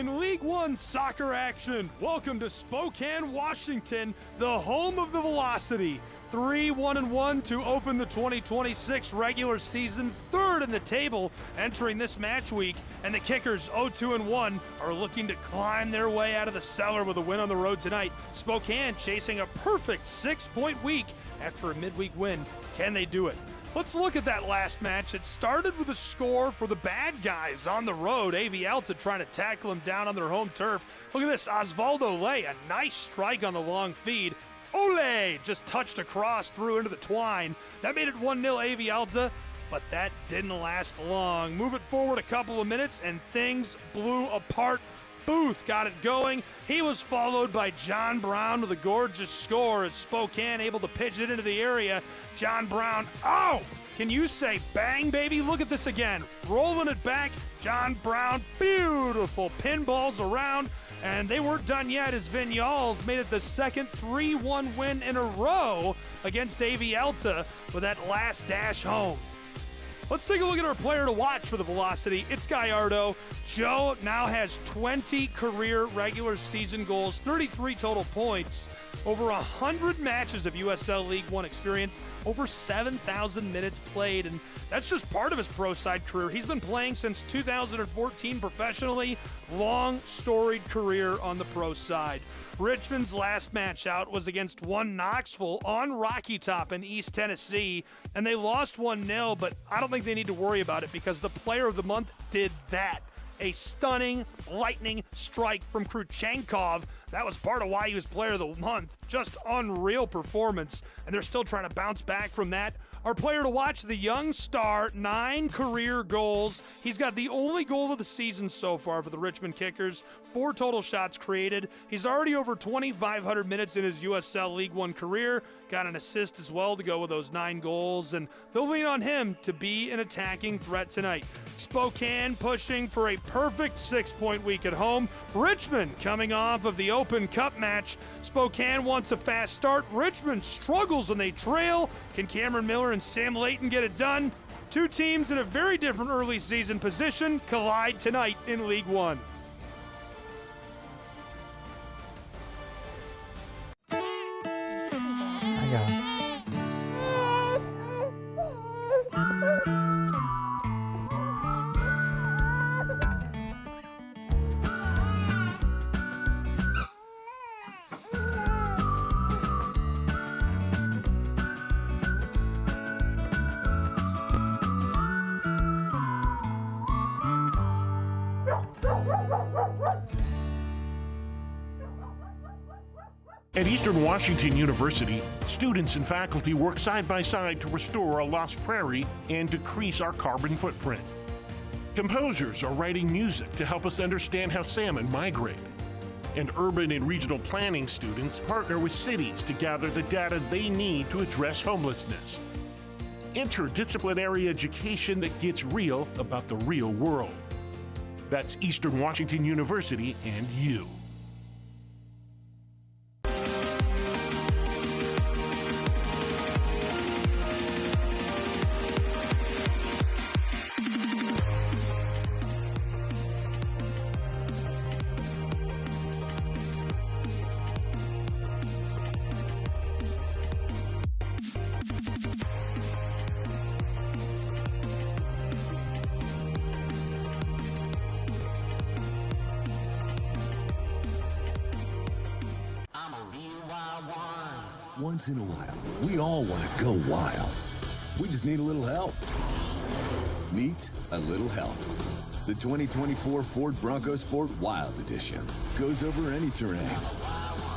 In League One soccer action, welcome to Spokane, Washington, the home of the Velocity. 3-1-1 to open the 2026 regular season, third in the table entering this match week, and the Kickers 0-2-1 are looking to climb their way out of the cellar with a win on the road tonight. Spokane chasing a perfect 6-point week after a midweek win. Can they do it? Let's look at that last match. It started with a score for the bad guys on the road. AV Alta trying to tackle them down on their home turf. Look at this, Osvaldo Ley, a nice strike on the long feed. Ole just touched across, through into the twine. That made it 1-0 AV Alta, but that didn't last long. Move it forward a couple of minutes and things blew apart. Booth got it going. He was followed by John Brown with a gorgeous score as Spokane able to pitch it into the area. John Brown, oh, can you say bang, baby? Look at this again. Rolling it back. John Brown, beautiful pinballs around. And they weren't done yet as Vinyals made it the second 3-1 win in a row against AV Alta with that last dash home. Let's take a look at our player to watch for the Velocity. It's Gallardo. Joe now has 20 career regular season goals, 33 total points, over 100 matches of USL League One experience, over 7,000 minutes played, and that's just part of his pro side career. He's been playing since 2014 professionally, long storied career on the pro side. Richmond's last match out was against Knoxville on Rocky Top in East Tennessee, and they lost 1-0, but I don't think they need to worry about it because the player of the month did that. A stunning lightning strike from Kruchenkov. That was part of why he was player of the month. Just unreal performance, and they're still trying to bounce back from that. Our player to watch, the young star, 9 career goals. He's got the only goal of the season so far for the Richmond Kickers, 4 total shots created. He's already over 2,500 minutes in his USL League One career. Got an assist as well to go with those 9 goals, and they'll lean on him to be an attacking threat tonight. Spokane pushing for a perfect 6-point week at home. Richmond coming off of the Open Cup match. Spokane wants a fast start. Richmond struggles when they trail. Can Cameron Miller and Sam Layton get it done? Two teams in a very different early season position collide tonight in League One. At Eastern Washington University, students and faculty work side by side to restore a lost prairie and decrease our carbon footprint. Composers are writing music to help us understand how salmon migrate. And urban and regional planning students partner with cities to gather the data they need to address homelessness. Interdisciplinary education that gets real about the real world. That's Eastern Washington University and you. Once in a while, we all want to go wild. We just need a little help. Meet a little help. The 2024 Ford Bronco Sport Wild Edition goes over any terrain,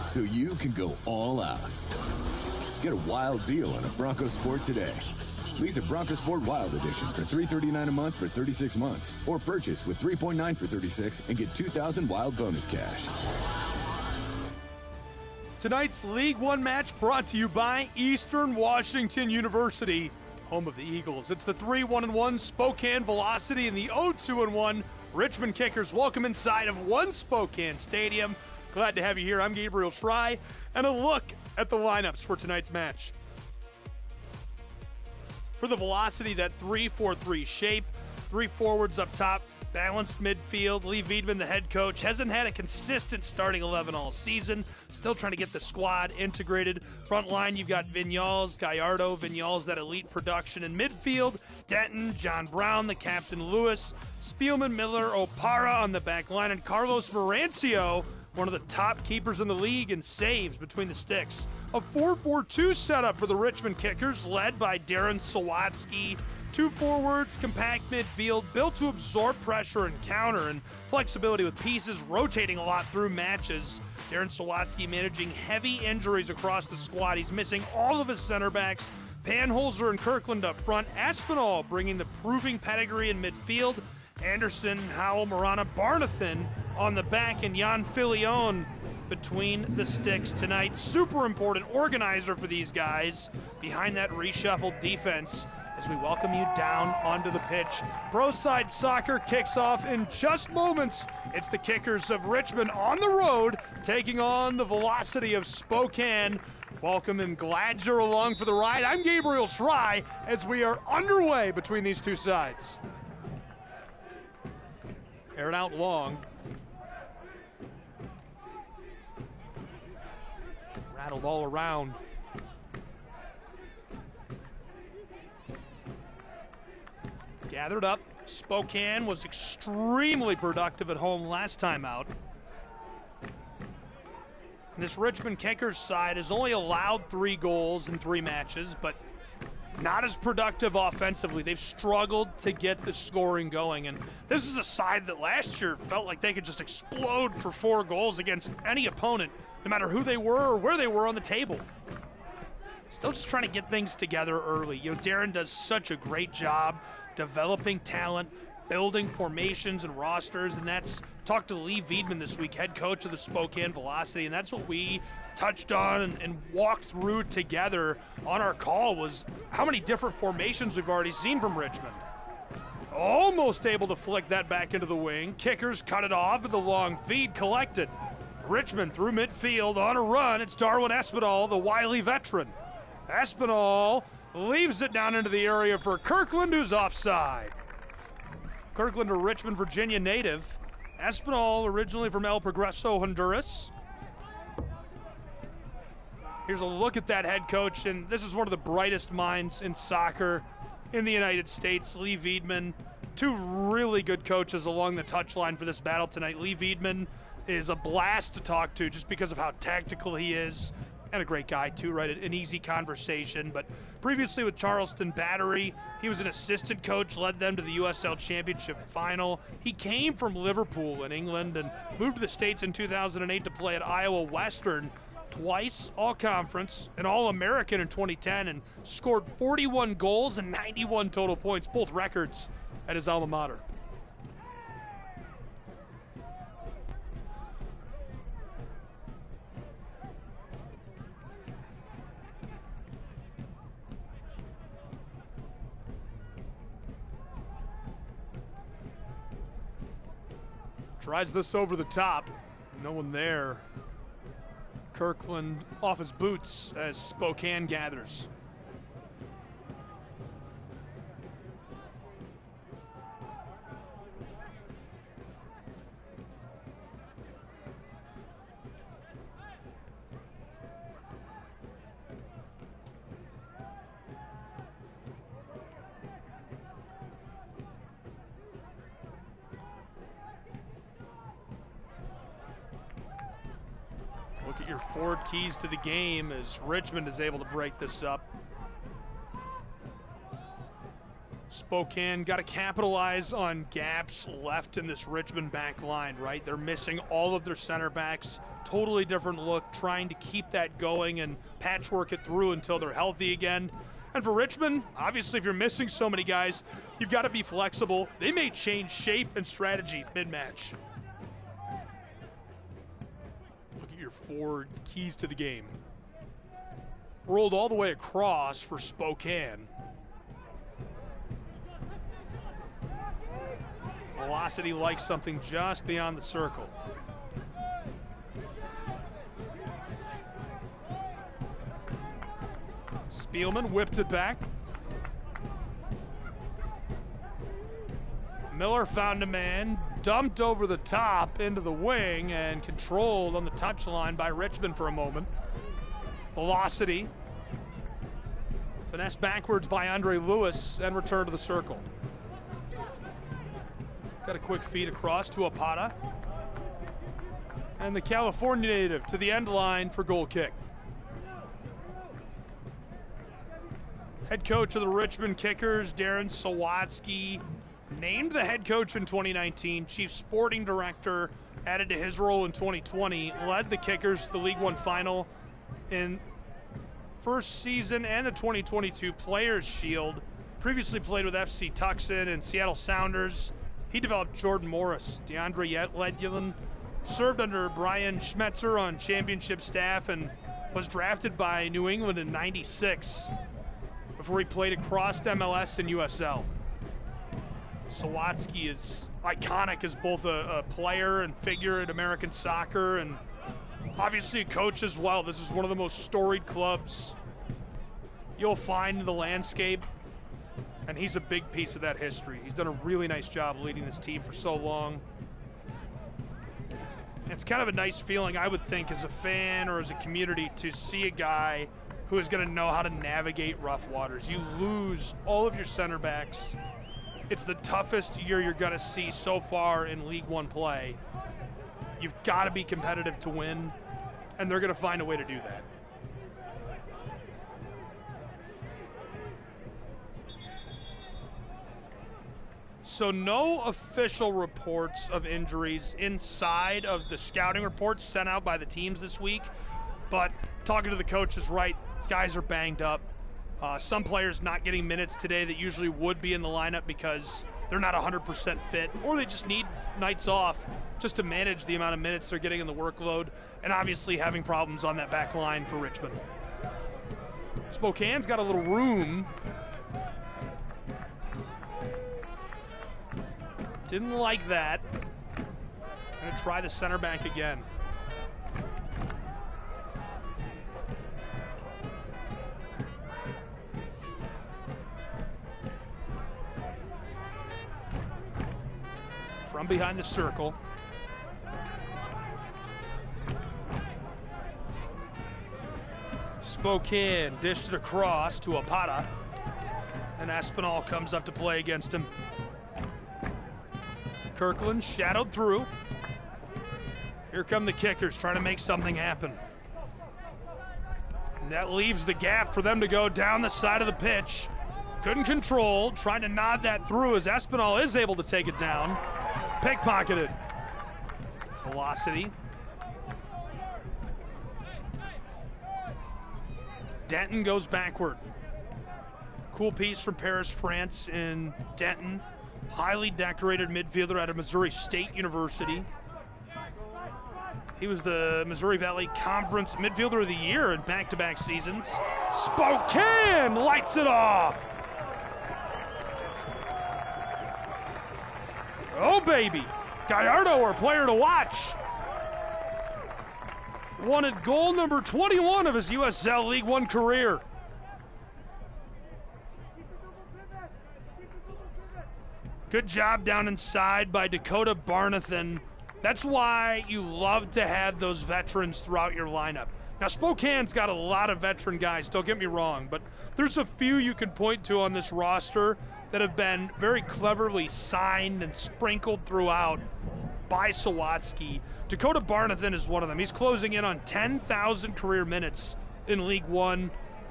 so you can go all out. Get a wild deal on a Bronco Sport today. Lease a Bronco Sport Wild Edition for $339 a month for 36 months, or purchase with $3.9 for 36 and get $2,000 wild bonus cash. Tonight's League One match brought to you by Eastern Washington University, home of the Eagles. It's the 3-1-1 Spokane Velocity and the 0-2-1 Richmond Kickers. Welcome inside of One Spokane Stadium. Glad to have you here. I'm Gabriel Schrei, and a look at the lineups for tonight's match. For the Velocity, that 3-4-3 shape, 3 forwards up top, Balanced midfield. Lee Veidman, the head coach, hasn't had a consistent starting 11 all season. Still trying to get the squad integrated. Front line, you've got Vinyals, Gallardo. Vinyals, that elite production. In midfield, Denton, John Brown, the captain Lewis, Spielman, Miller, Opara on the back line, and Carlos Marancio, one of the top keepers in the league in saves between the sticks. A 4-4-2 setup for the Richmond Kickers, led by Darren Sawatsky. Two forwards, compact midfield, built to absorb pressure and counter, and flexibility with pieces rotating a lot through matches. Darren Sawatsky managing heavy injuries across the squad. He's missing all of his center backs. Panholzer and Kirkland up front. Aspinall bringing the proving pedigree in midfield. Anderson, Howell, Marana, Barnathan on the back, and Jan Filion between the sticks tonight. Super important organizer for these guys behind that reshuffled defense as we welcome you down onto the pitch. Pro Side Soccer kicks off in just moments. It's the Kickers of Richmond on the road taking on the Velocity of Spokane. Welcome and glad you're along for the ride. I'm Gabriel Schrei as we are underway between these two sides. Aired out long. Rattled all around. Gathered up. Spokane was extremely productive at home last time out. This Richmond Kickers side has only allowed 3 goals in 3 matches, but not as productive offensively. They've struggled to get the scoring going, and this is a side that last year felt like they could just explode for 4 goals against any opponent, no matter who they were or where they were on the table. Still just trying to get things together early. You know, Darren does such a great job developing talent, building formations and rosters, and that's talked to Lee Veidman this week, head coach of the Spokane Velocity, and that's what we touched on and walked through together on our call, was how many different formations we've already seen from Richmond. Almost able to flick that back into the wing. Kickers cut it off with a long feed collected. Richmond through midfield on a run. It's Darwin Espinal, the wily veteran. Espinal leaves it down into the area for Kirkland, who's offside. Kirkland, a Richmond, Virginia native. Espinal, originally from El Progreso, Honduras. Here's a look at that head coach, and this is one of the brightest minds in soccer in the United States, Lee Veidman. 2 really good coaches along the touchline for this battle tonight. Lee Veidman is a blast to talk to just because of how tactical he is. And a great guy too, right? An easy conversation. But previously with Charleston Battery, he was an assistant coach, led them to the USL Championship final. He came from Liverpool in England and moved to the States in 2008 to play at Iowa Western, twice All-Conference, and All-American in 2010, and scored 41 goals and 91 total points, both records at his alma mater. Tries this over the top. No one there. Kirkland off his boots as Spokane gathers. Look at your forward keys to the game as Richmond is able to break this up. Spokane got to capitalize on gaps left in this Richmond back line, right? They're missing all of their center backs. Totally different look, trying to keep that going and patchwork it through until they're healthy again. And for Richmond, obviously if you're missing so many guys, you've got to be flexible. They may change shape and strategy mid-match. Look at your forward keys to the game. Rolled all the way across for Spokane. Velocity likes something just beyond the circle. Spielman whipped it back. Miller found a man, dumped over the top into the wing, and controlled on the touchline by Richmond for a moment. Velocity. Finesse backwards by Andre Lewis and return to the circle. Got a quick feed across to Apata. And the California native to the end line for goal kick. Head coach of the Richmond Kickers, Darren Sawatsky, named the head coach in 2019, chief sporting director, added to his role in 2020, led the Kickers to the League One final in first season and the 2022 Players' Shield. Previously played with FC Tucson and Seattle Sounders. He developed Jordan Morris. DeAndre Ledulin served under Brian Schmetzer on championship staff and was drafted by New England in '96 before he played across MLS and USL. Sawatsky is iconic as both a player and figure in American soccer, and obviously a coach as well. This is one of the most storied clubs you'll find in the landscape, and he's a big piece of that history. He's done a really nice job leading this team for so long. It's kind of a nice feeling, I would think, as a fan or as a community, to see a guy who is going to know how to navigate rough waters. You lose all of your center backs. It's the toughest year you're going to see so far in League One play. You've got to be competitive to win, and they're going to find a way to do that. So no official reports of injuries inside of the scouting reports sent out by the teams this week, but talking to the coaches, right, guys are banged up. Some players not getting minutes today that usually would be in the lineup because they're not 100% fit, or they just need nights off just to manage the amount of minutes they're getting in the workload, and obviously having problems on that back line for Richmond. Spokane's got a little room. Didn't like that. Gonna try the center back again. From behind the circle. Spokane dished it across to Apata, and Espinal comes up to play against him. Kirkland shadowed through. Here come the Kickers trying to make something happen. And that leaves the gap for them to go down the side of the pitch. Couldn't control, trying to nod that through as Espinal is able to take it down. Pickpocketed. Velocity. Denton goes backward. Cool piece from Paris, France in Denton. Highly decorated midfielder out of Missouri State University. He was the Missouri Valley Conference Midfielder of the Year in back-to-back seasons. Spokane lights it off. Oh, baby. Gallardo, our player to watch. Wanted goal number 21 of his USL League One career. Good job down inside by Dakota Barnathan. That's why you love to have those veterans throughout your lineup. Now, Spokane's got a lot of veteran guys, don't get me wrong, but there's a few you can point to on this roster that have been very cleverly signed and sprinkled throughout by Sawatsky. Dakota Barnathan is one of them. He's closing in on 10,000 career minutes in League One,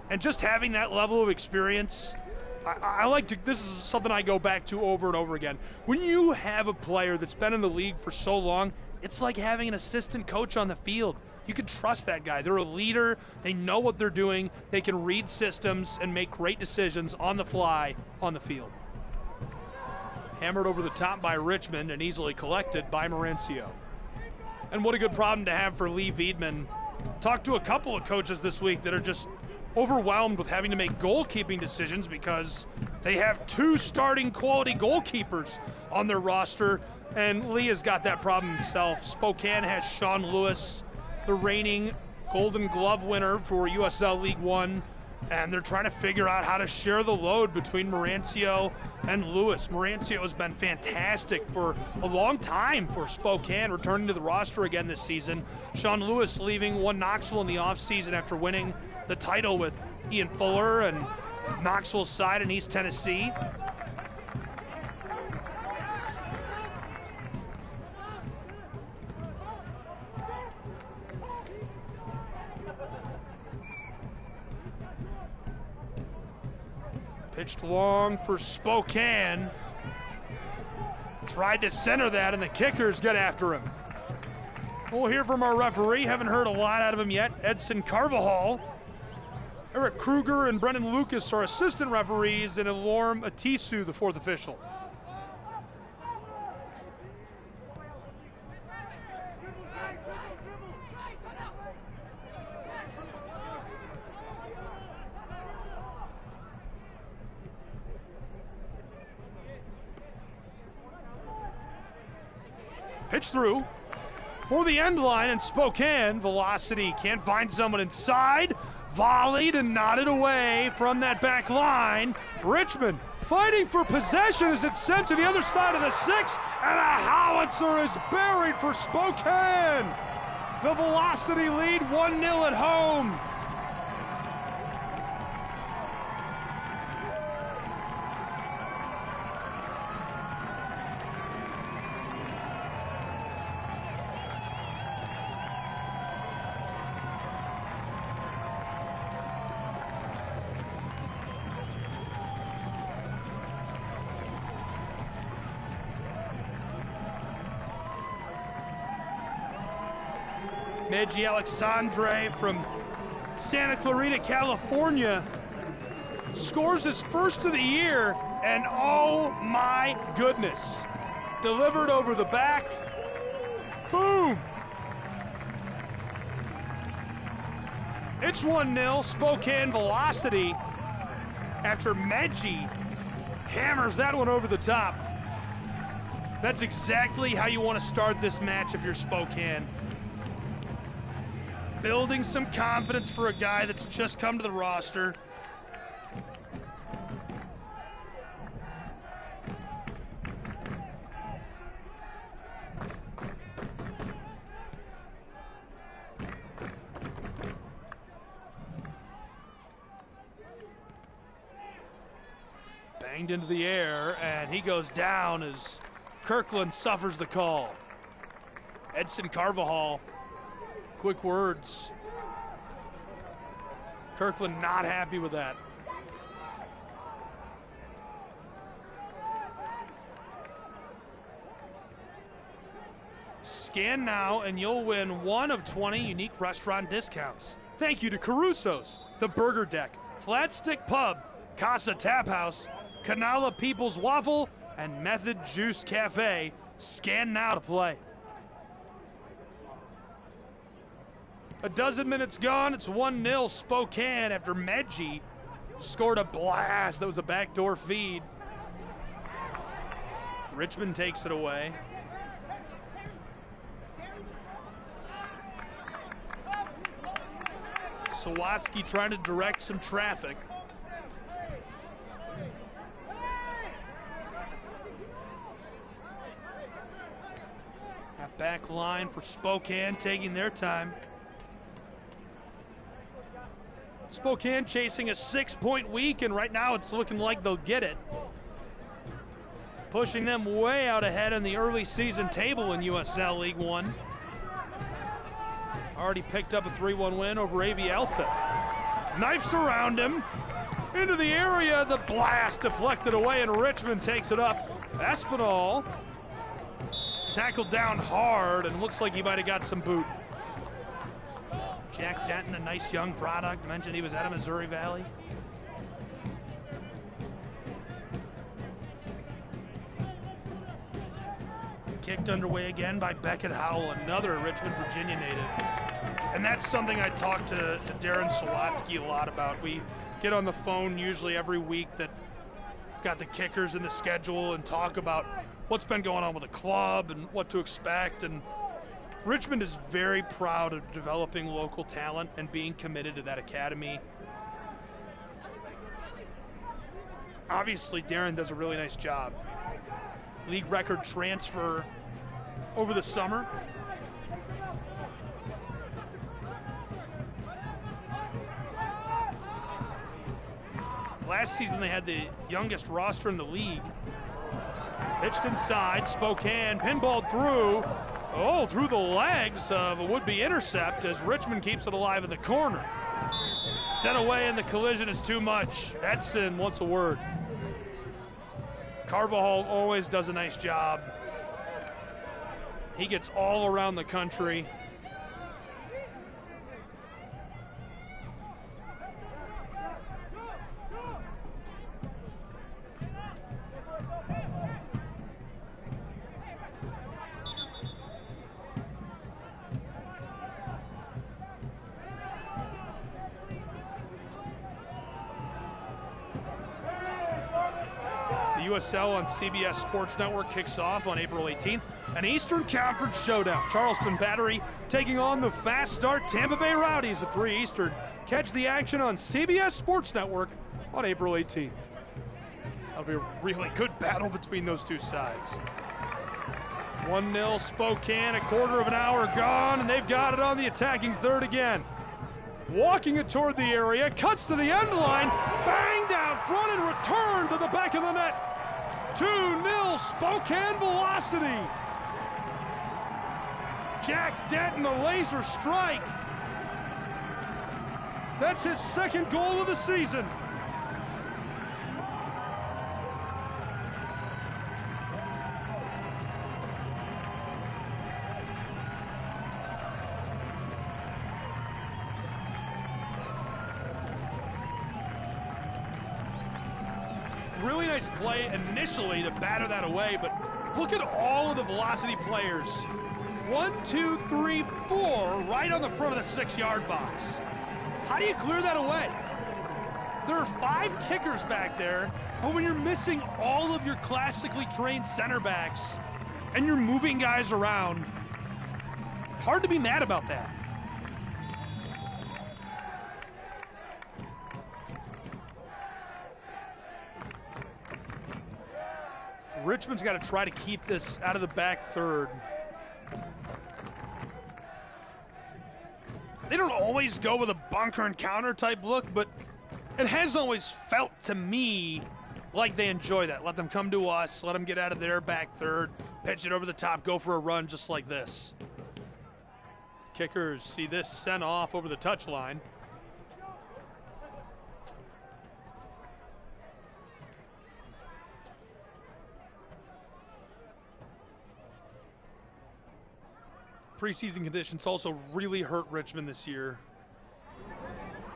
and just having that level of experience, I like to, this is something I go back to over and over again. When you have a player that's been in the league for so long, it's like having an assistant coach on the field. You can trust that guy. They're a leader. They know what they're doing. They can read systems and make great decisions on the fly on the field. Hammered over the top by Richmond and easily collected by Mauricio. And what a good problem to have for Lee Wiedemann. Talked to a couple of coaches this week that are just overwhelmed with having to make goalkeeping decisions because they have two starting quality goalkeepers on their roster, and Lee has got that problem himself. Spokane has Sean Lewis, the reigning Golden Glove winner for USL League One, and they're trying to figure out how to share the load between Marancio and Lewis. Marancio has been fantastic for a long time for Spokane, returning to the roster again this season. Sean Lewis leaving One Knoxville in the offseason after winning the title with Ian Fuller and Knoxville's side in East Tennessee. Pitched long for Spokane. Tried to center that, and the kickers get after him. We'll hear from our referee. Haven't heard a lot out of him yet. Edson Carvajal. Eric Kruger and Brendan Lucas are assistant referees, and Elorm Atisu, the fourth official. Pitch through for the end line, and Spokane Velocity can't find someone inside. Volleyed and nodded away from that back line. Richmond fighting for possession as it's sent to the other side of the 6, and a howitzer is buried for Spokane. The Velocity lead 1-0 at home. Meji Alexandre from Santa Clarita, California, scores his first of the year, and oh my goodness. Delivered over the back. Boom! It's 1-0, Spokane Velocity, after Meji hammers that one over the top. That's exactly how you want to start this match if you're Spokane. Building some confidence for a guy that's just come to the roster. Banged into the air, and he goes down as Kirkland suffers the call. Edson Carvajal. Quick words. Kirkland not happy with that. Scan now and you'll win 1 of 20 unique restaurant discounts. Thank you to Caruso's, The Burger Deck, Flat Stick Pub, Casa Tap House, Canala People's Waffle, and Method Juice Cafe. Scan now to play. A dozen minutes gone, it's 1-0 Spokane after Meji scored a blast. That was a backdoor feed. Richmond takes it away. Sawatsky trying to direct some traffic. That back line for Spokane taking their time. Spokane chasing a 6-point week, and right now it's looking like they'll get it. Pushing them way out ahead in the early season table in USL League One. Already picked up a 3-1 win over AV Alta. Knifes around him. Into the area, the blast deflected away, and Richmond takes it up. Espinal tackled down hard, and looks like he might have got some boot. Jack Denton, a nice young product. Mentioned he was out of Missouri Valley. Kicked underway again by Beckett Howell, another Richmond, Virginia native. And that's something I talked to Darren Sawatsky a lot about. We get on the phone usually every week that we've got the kickers in the schedule and talk about what's been going on with the club and what to expect. And Richmond is very proud of developing local talent and being committed to that academy. Obviously, Darren does a really nice job. League record transfer over the summer. Last season, they had the youngest roster in the league. Pitched inside, Spokane, pinballed through. Oh, through the legs of a would-be intercept as Richmond keeps it alive in the corner. Set away and the collision is too much. Edson wants a word. Carvajal always does a nice job. He gets all around the country. USL on CBS Sports Network kicks off on April 18th. An Eastern Conference showdown. Charleston Battery taking on the fast start Tampa Bay Rowdies at 3 Eastern. Catch the action on CBS Sports Network on April 18th. That'll be a really good battle between those two sides. 1-0 Spokane, a quarter of an hour gone, and they've got it on the attacking third again. Walking it toward the area, cuts to the end line, banged out front and returned to the back of the net. 2-0 Spokane Velocity. Jack Denton, a laser strike. That's his second goal of the season. Really nice play initially to batter that away, but look at all of the Velocity players. 1, 2, 3, 4, right on the front of the 6-yard box. How do you clear that away? There are 5 kickers back there, but when you're missing all of your classically trained center backs and you're moving guys around, hard to be mad about that. Richmond's got to try to keep this out of the back third. They don't always go with a bunker and counter type look, but it has always felt to me like they enjoy that. Let them come to us, let them get out of their back third, pitch it over the top, go for a run just like this. Kickers see this sent off over the touchline. Preseason conditions also really hurt Richmond this year.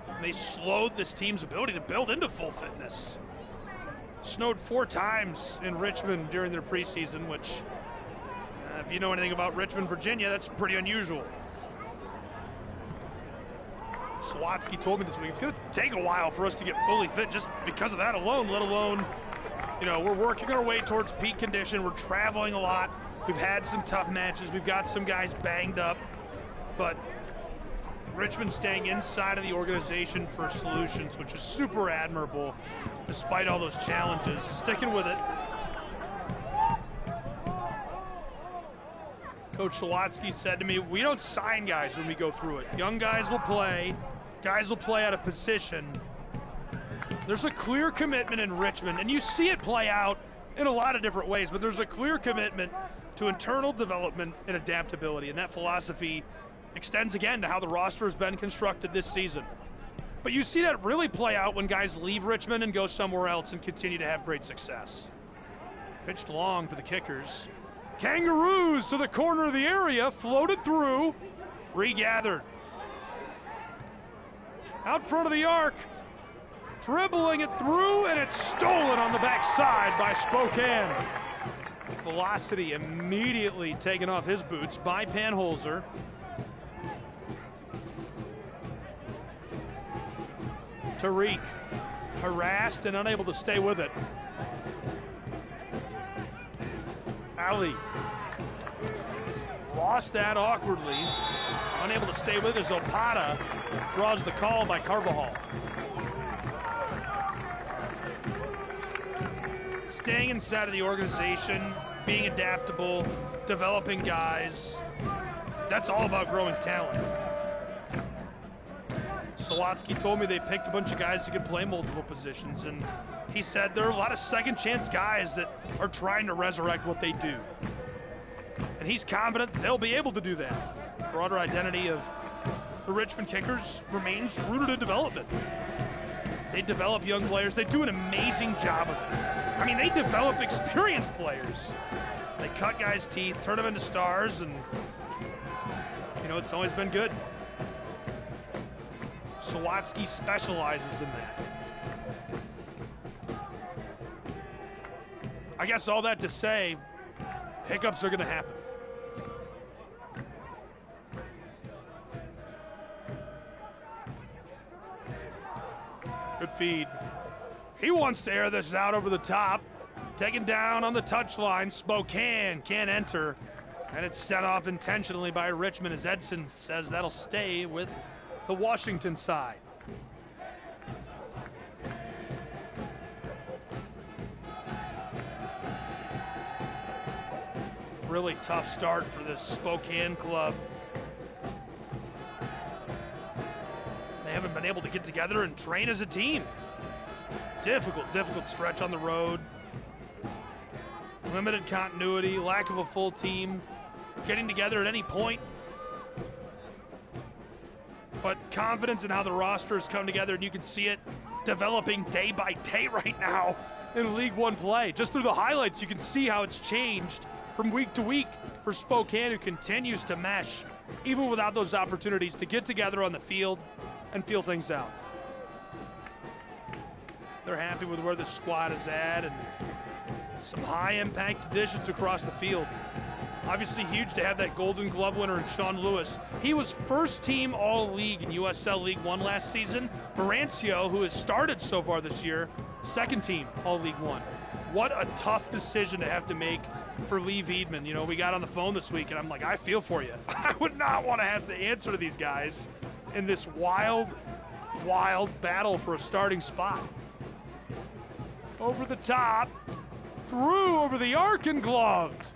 And they slowed this team's ability to build into full fitness. Snowed 4 times in Richmond during their preseason, which, if you know anything about Richmond, Virginia, that's pretty unusual. Sawatsky told me this week it's going to take a while for us to get fully fit just because of that alone, let alone, we're working our way towards peak condition. We're traveling a lot. We've had some tough matches. We've got some guys banged up, but Richmond staying inside of the organization for solutions, which is super admirable despite all those challenges. Sticking with it. Coach Sawatsky said to me, we don't sign guys when we go through it. Young guys will play out of position. There's a clear commitment in Richmond, and you see it play out in a lot of different ways, but there's a clear commitment to internal development and adaptability, and that philosophy extends again to how the roster has been constructed this season. But you see that really play out when guys leave Richmond and go somewhere else and continue to have great success. Pitched long for the kickers. Kangaroos to the corner of the area, floated through, regathered. Out front of the arc, dribbling it through, and it's stolen on the backside by Spokane. Velocity immediately taken off his boots by Panholzer. Tariq, harassed and unable to stay with it. Ali lost that awkwardly, unable to stay with it as Opata draws the call by Carvajal. staying inside of the organization, being adaptable, developing guys. That's all about growing talent. Sawatsky told me they picked a bunch of guys who could play multiple positions, and he said there are a lot of second chance guys that are trying to resurrect what they do. And he's confident they'll be able to do that. The broader identity of the Richmond Kickers remains rooted in development. They develop young players. They do an amazing job of it. I mean, they develop experienced players. They cut guys' teeth, turn them into stars, and, you know, it's always been good. Sawatsky specializes in that. I guess all that to say, hiccups are going to happen. Good feed. He wants to air this out over the top. Taken down on the touchline. Spokane can't enter. And it's set off intentionally by Richmond as Edson says that'll stay with the Washington side. Really tough start for this Spokane club. They haven't been able to get together and train as a team. Difficult stretch on the road. Limited continuity, lack of a full team, getting together at any point. But confidence in how the roster has come together, and you can see it developing day by day right now in League One play. Just through the highlights, you can see how it's changed from week to week for Spokane, who continues to mesh, even without those opportunities to get together on the field and feel things out. They're happy with where the squad is at, and some high-impact additions across the field. Obviously huge to have that Golden Glove winner in Sean Lewis. He was first-team All-League in USL League One last season. Marancio, who has started so far this year, second-team All-League One. What a tough decision to have to make for Lee Veidman. You know, we got on the phone this week, and I'm like, I feel for you. I would not want to have to answer to these guys in this wild battle for a starting spot. Over the top, through over the arc and gloved.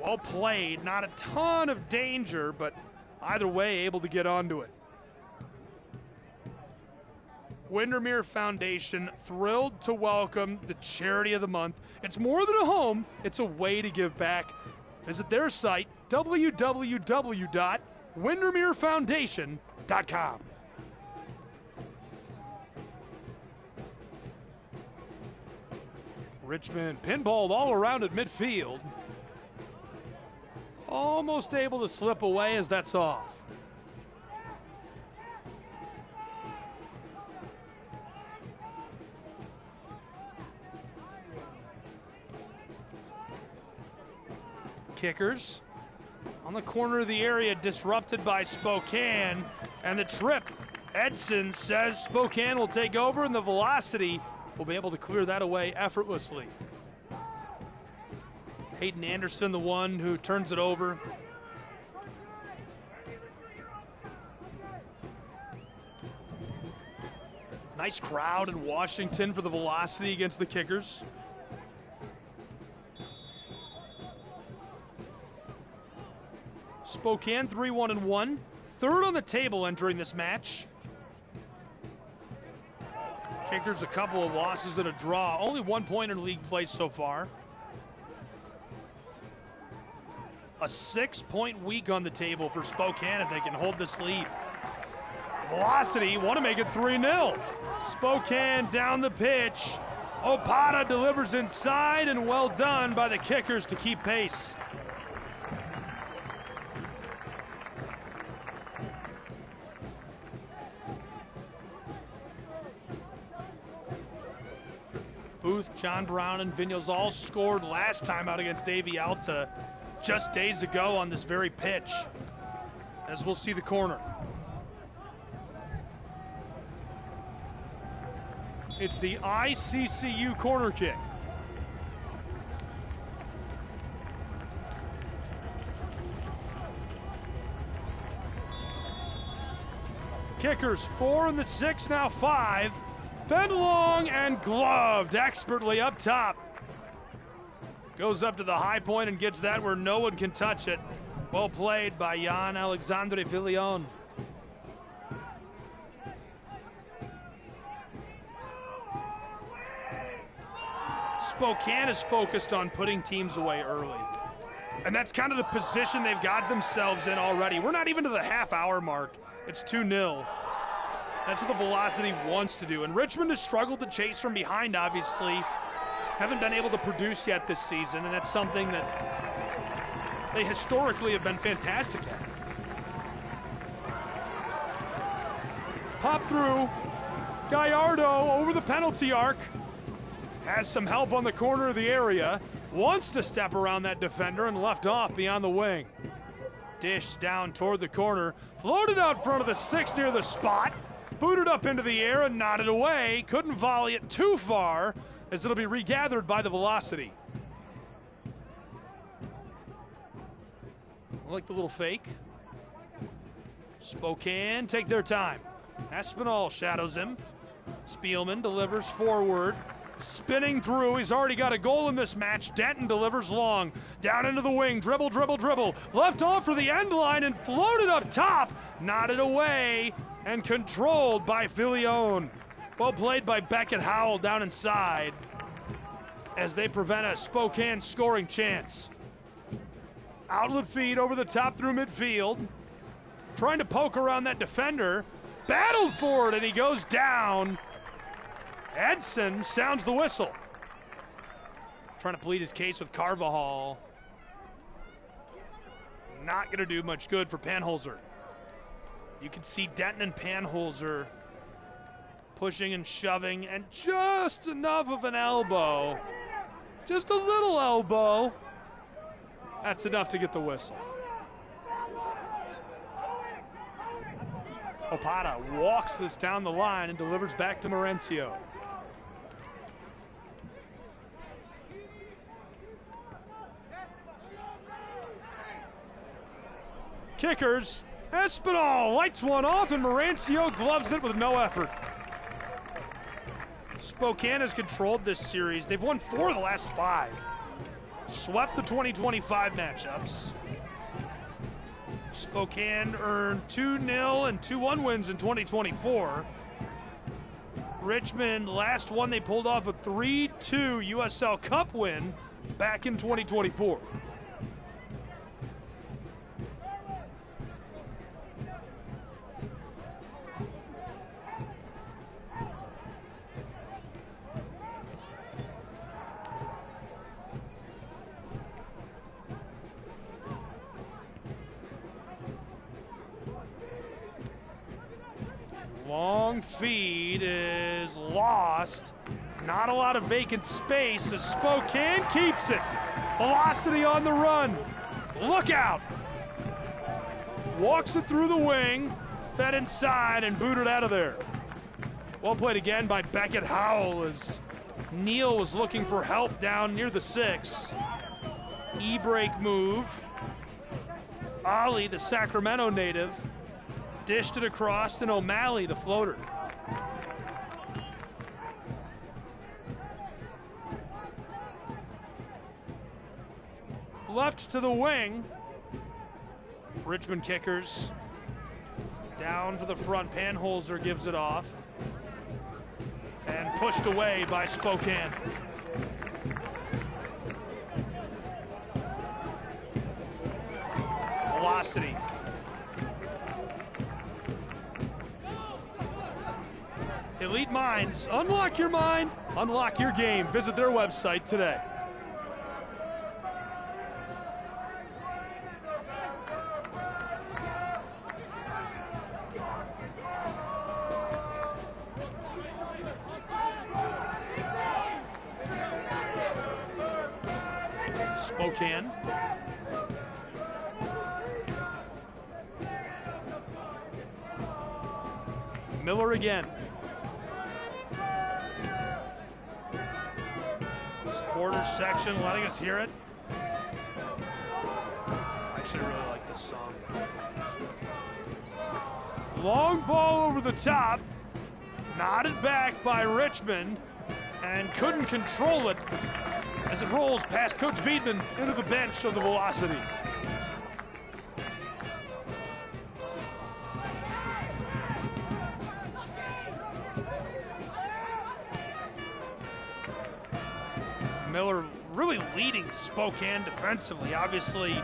Well played, not a ton of danger, but either way, able to get onto it. Windermere Foundation, thrilled to welcome the charity of the month. It's more than a home, it's a way to give back. Visit their site, www.windermerefoundation.com. Richmond pinballed all around at midfield. Almost able to slip away as that's off. Kickers on the corner of the area, disrupted by Spokane, and the trip. Edson says Spokane will take over, and the velocity will be able to clear that away effortlessly. Hayden Anderson, the one who turns it over. Nice crowd in Washington for the velocity against the Kickers. Spokane 3-1-1, third on the table entering this match. Kickers a couple of losses and a draw, only 1 point in league play so far. A 6-point week on the table for Spokane if they can hold this lead. Velocity, want to make it 3-0. Spokane down the pitch. Opata delivers inside, and well done by the Kickers to keep pace. Booth, John Brown, and Vignoles all scored last time out against Davy Alta just days ago on this very pitch, as we'll see the corner. It's the ICCU corner kick. Kickers 4 and the 6, now 5. Bent long and gloved expertly up top. Goes up to the high point and gets that where no one can touch it. Well played by Jan Alexandre Villion. Spokane is focused on putting teams away early. And that's kind of the position they've got themselves in already. We're not even to the half-hour mark. It's 2-0. That's what the Velocity wants to do. And Richmond has struggled to chase from behind, obviously. Haven't been able to produce yet this season, and that's something that they historically have been fantastic at. Pop through. Gallardo over the penalty arc. Has some help on the corner of the area. Wants to step around that defender and left off beyond the wing. Dished down toward the corner. Floated out front of the 6 near the spot. Booted up into the air and nodded away. Couldn't volley it too far as it'll be regathered by the Velocity. I like the little fake. Spokane take their time. Espinal shadows him. Spielman delivers forward. Spinning through, he's already got a goal in this match. Denton delivers long, down into the wing, dribble, dribble, dribble. Left off for the end line and floated up top. Nodded away and controlled by Villion. Well played by Beckett Howell down inside as they prevent a Spokane scoring chance. Outlet feed over the top through midfield. Trying to poke around that defender. Battled for it and he goes down. Edson sounds the whistle. Trying to plead his case with Carvajal. Not going to do much good for Panholzer. You can see Denton and Panholzer pushing and shoving, and just enough of an elbow. Just a little elbow. That's enough to get the whistle. Opata walks this down the line and delivers back to Mauricio. Kickers, Espinal lights one off and Mauricio gloves it with no effort. Spokane has controlled this series. They've won 4 of the last 5. Swept the 2025 matchups. Spokane earned 2-0 and 2-1 wins in 2024. Richmond, last one they pulled off a 3-2 USL Cup win back in 2024. Long feed is lost. Not a lot of vacant space as Spokane keeps it. Velocity on the run. Look out. Walks it through the wing, fed inside and booted out of there. Well played again by Beckett Howell as Neal was looking for help down near the 6. E-break move. Ali, the Sacramento native, dished it across, and O'Malley, the floater. Left to the wing. Richmond kickers. Down for the front, Panholzer gives it off. And pushed away by Spokane. Velocity. Elite Minds, unlock your mind, unlock your game. Visit their website today. Spokane. Miller again. Supporters section letting us hear it. I actually really like this song. Long ball over the top. Nodded back by Richmond and couldn't control it as it rolls past Coach Wiedemann into the bench of the Velocity. Miller really leading Spokane defensively. Obviously,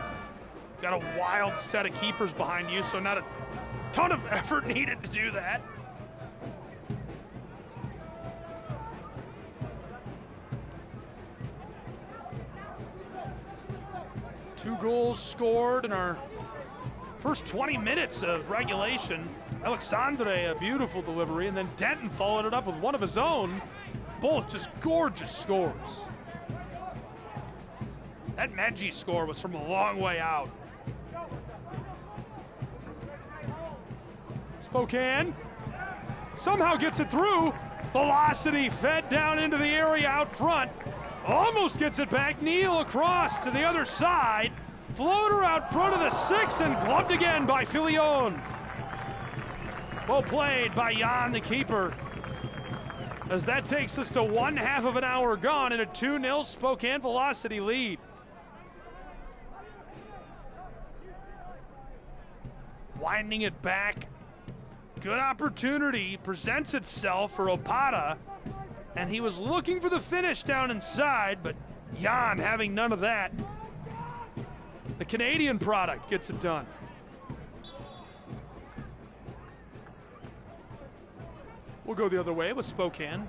got a wild set of keepers behind you, so not a ton of effort needed to do that. Two goals scored in our first 20 minutes of regulation. Alexandre, a beautiful delivery, and then Denton followed it up with one of his own. Both just gorgeous scores. That Medji score was from a long way out. Spokane somehow gets it through. Velocity fed down into the area out front. Almost gets it back. Neal across to the other side. Floater out front of the 6 and gloved again by Filion. Well played by Jan, the keeper. As that takes us to 1/2 of an hour gone in a 2-0 Spokane Velocity lead. Winding it back. Good opportunity presents itself for Opata, and he was looking for the finish down inside, but Jan having none of that. The Canadian product gets it done. We'll go the other way with Spokane.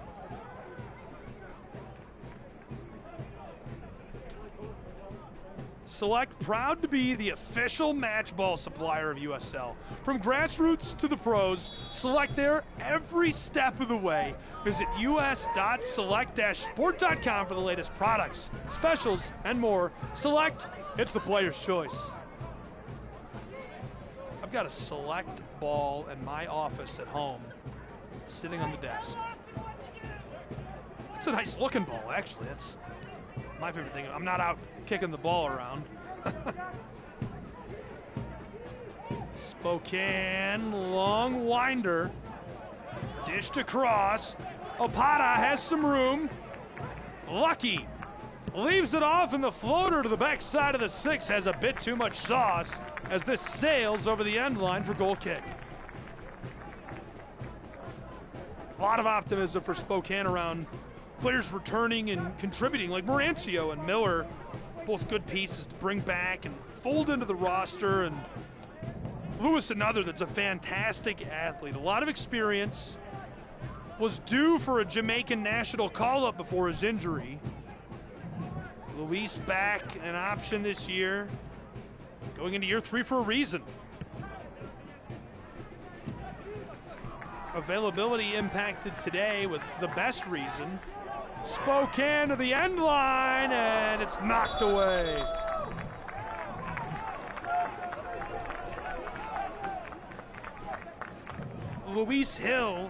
Select proud to be the official match ball supplier of USL. From grassroots to the pros, Select there every step of the way. Visit us.select-sport.com for the latest products, specials, and more. Select, it's the player's choice. I've got a Select ball in my office at home, sitting on the desk. It's a nice looking ball, actually. That's my favorite thing. I'm not out kicking the ball around. Spokane, long winder. Dished across. Opata has some room. Lucky leaves it off, and the floater to the back side of the 6 has a bit too much sauce as this sails over the end line for goal kick. A lot of optimism for Spokane around players returning and contributing, like Morancio and Miller, both good pieces to bring back and fold into the roster, and Lewis, another that's a fantastic athlete, a lot of experience, was due for a Jamaican national call-up before his injury. Luis back, an option this year, going into year 3 for a reason. Availability impacted today with the best reason. Spokane to the end line, and it's knocked away. Luis Hill,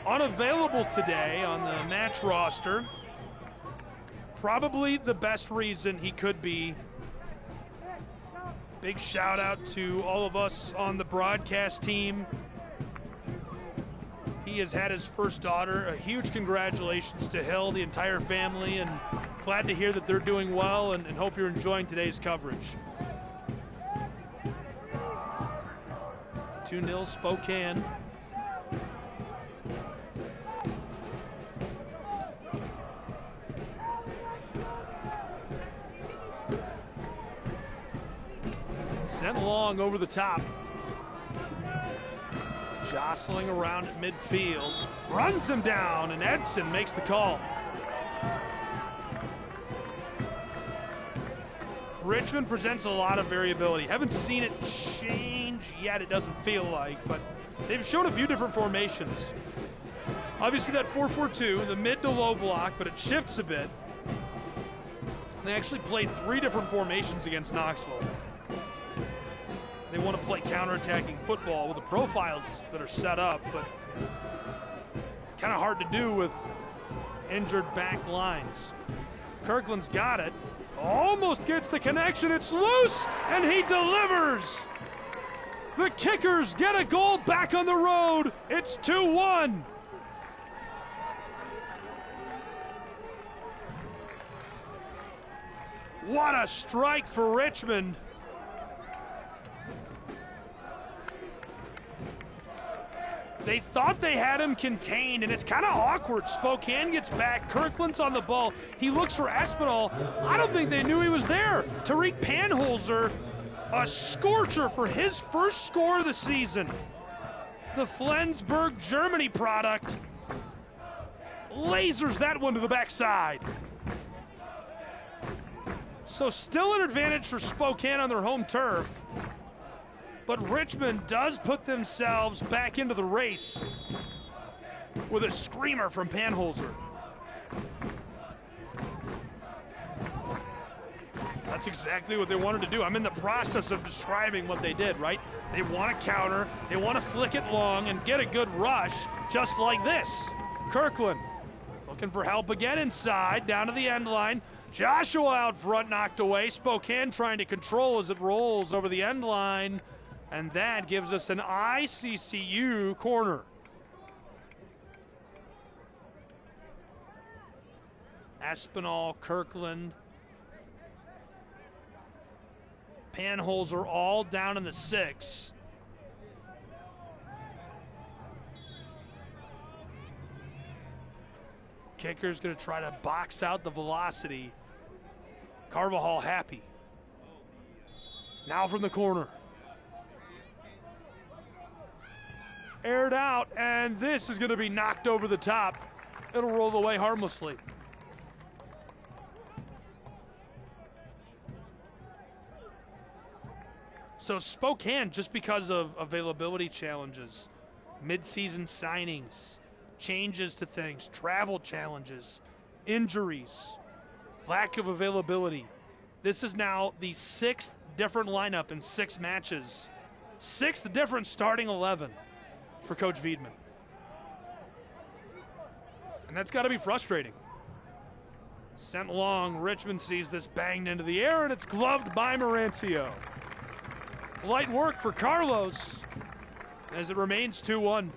unavailable today on the match roster. Probably the best reason he could be. Big shout out to all of us on the broadcast team. He has had his first daughter. A huge congratulations to Hill, the entire family, and glad to hear that they're doing well, and hope you're enjoying today's coverage. 2-0 Spokane. Sent long over the top. Jostling around at midfield, runs him down, and Edson makes the call. Richmond presents a lot of variability. Haven't seen it change yet, it doesn't feel like, but they've shown a few different formations. Obviously that 4-4-2, the mid to low block, but it shifts a bit. They actually played 3 different formations against Knoxville. They want to play counterattacking football with the profiles that are set up, but kind of hard to do with injured back lines. Kirkland's got it. Almost gets the connection. It's loose, and he delivers. The Kickers get a goal back on the road. It's 2-1. What a strike for Richmond. They thought they had him contained, and it's kind of awkward. Spokane gets back. Kirkland's on the ball. He looks for Espinal. I don't think they knew he was there. Tariq Panholzer, a scorcher for his first score of the season. The Flensburg, Germany product lasers that one to the backside. So still an advantage for Spokane on their home turf. But Richmond does put themselves back into the race with a screamer from Panholzer. That's exactly what they wanted to do. I'm in the process of describing what they did, right? They want to counter, they want to flick it long and get a good rush, just like this. Kirkland looking for help again inside, down to the end line. Joshua out front, knocked away. Spokane trying to control as it rolls over the end line. And that gives us an ICCU corner. Espinal, Kirkland, Panholzer all down in the 6. Kicker's gonna try to box out the velocity. Carvajal happy. Now from the corner. Aired out, and this is gonna be knocked over the top. It'll roll away harmlessly. So Spokane, just because of availability challenges, mid-season signings, changes to things, travel challenges, injuries, lack of availability. This is now the 6th different lineup in 6 matches. 6th different starting 11 for Coach Wiedemann. And that's got to be frustrating. Sent long, Richmond sees this banged into the air, and it's gloved by Marancio. Light work for Carlos as it remains 2-1.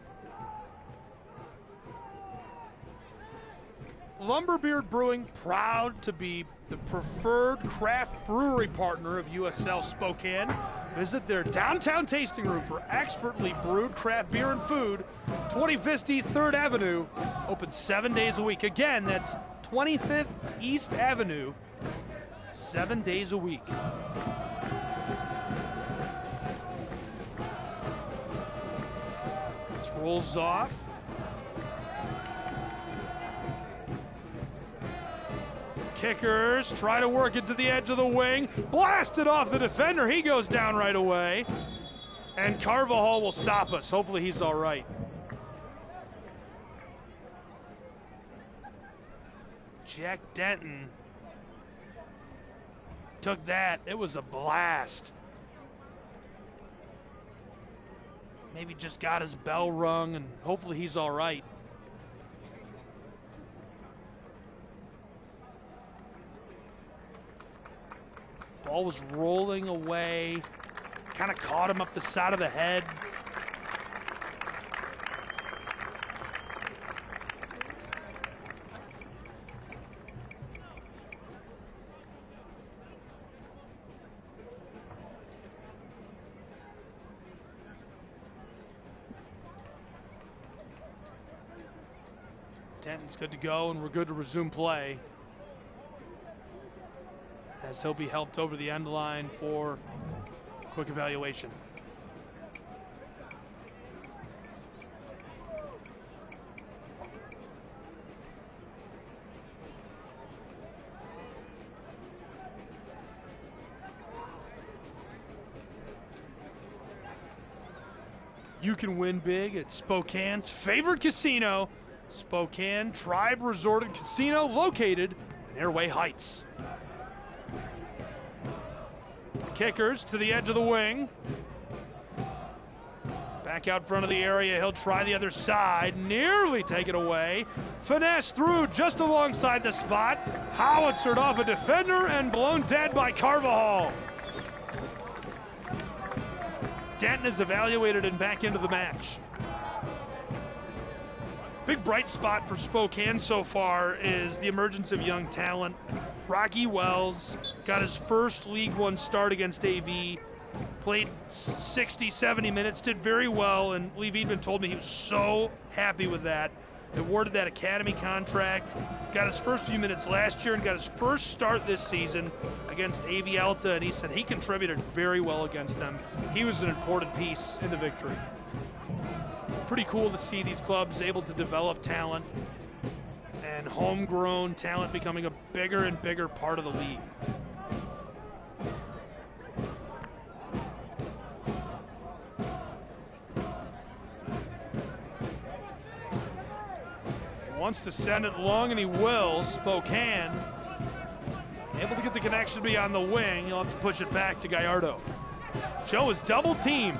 Lumberbeard Brewing, proud to be the preferred craft brewery partner of USL Spokane. Visit their downtown tasting room for expertly brewed craft beer and food. 2050 3rd Avenue, open 7 days a week. Again, that's 25th East Avenue, 7 days a week. This rolls off. Kickers try to work it to the edge of the wing. Blasted off the defender. He goes down right away. And Carvajal will stop us. Hopefully he's all right. Jack Denton took that. It was a blast. Maybe just got his bell rung, and hopefully he's all right. Ball was rolling away, kind of caught him up the side of the head. Denton's good to go, and we're good to resume play, as he'll be helped over the end line for quick evaluation. You can win big at Spokane's favorite casino, Spokane Tribe Resort and Casino, located in Airway Heights. Kickers to the edge of the wing. Back out front of the area, he'll try the other side, nearly take it away. Finesse through just alongside the spot. Howitzered off a defender and blown dead by Carvajal. Denton is evaluated and back into the match. Big bright spot for Spokane so far is the emergence of young talent. Rocky Wells got his first League One start against AV, played 60, 70 minutes, did very well, and Lee Veedman told me he was so happy with that. Awarded that academy contract, got his first few minutes last year and got his first start this season against AV Alta, and he said he contributed very well against them. He was an important piece in the victory. Pretty cool to see these clubs able to develop talent and homegrown talent becoming a bigger and bigger part of the league. Wants to send it long, and he will. Spokane able to get the connection beyond the wing. He'll have to push it back to Gallardo. Joe is double teamed.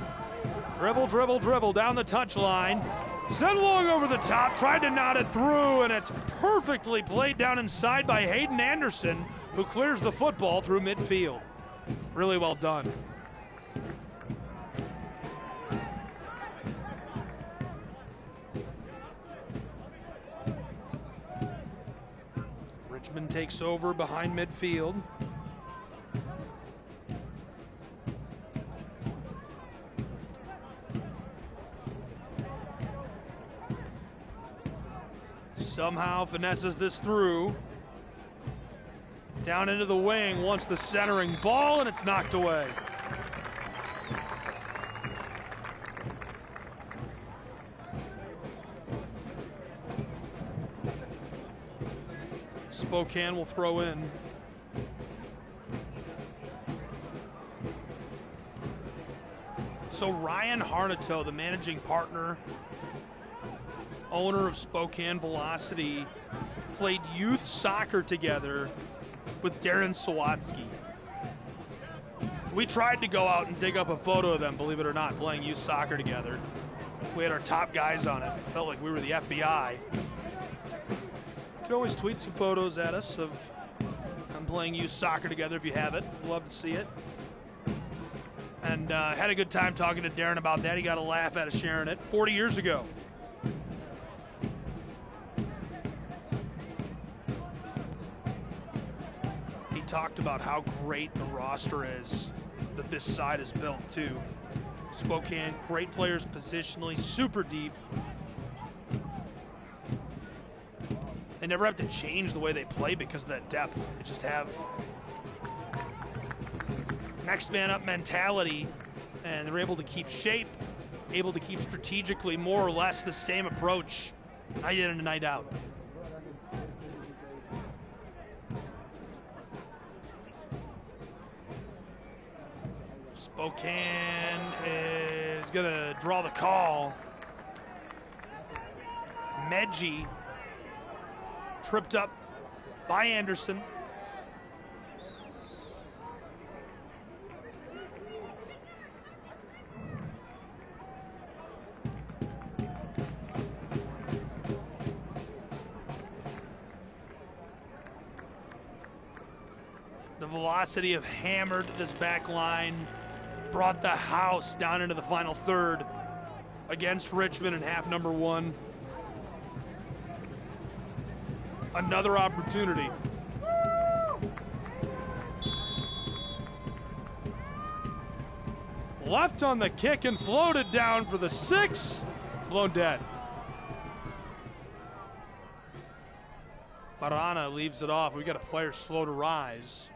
Dribble, dribble, dribble down the touchline. Sent long over the top, tried to knot it through, and it's perfectly played down inside by Hayden Anderson, who clears the football through midfield. Really well done. Richmond takes over behind midfield. Somehow finesses this through. Down into the wing, wants the centering ball, and it's knocked away. Spokane will throw in. So Ryan Harnato, the managing partner, owner of Spokane Velocity, played youth soccer together with Darren Sawatsky. We tried to go out and dig up a photo of them, believe it or not, playing youth soccer together. We had our top guys on it. Felt like we were the FBI. You can always tweet some photos at us of them playing youth soccer together if you have it. We'd love to see it. And had a good time talking to Darren about that. He got a laugh out of sharing it 40 years ago. He talked about how great the roster is that this side is built too. Spokane, great players positionally, super deep. They never have to change the way they play because of that depth. They just have next man up mentality, and they're able to keep shape, able to keep strategically more or less the same approach night in and night out. Spokane is gonna draw the call. Medji tripped up by Anderson. The Velocity have hammered this back line, brought the house down into the final third against Richmond in half number one. Another opportunity. Left on the kick and floated down for the 6. Blown dead. Marana leaves it off. We got a player slow to rise.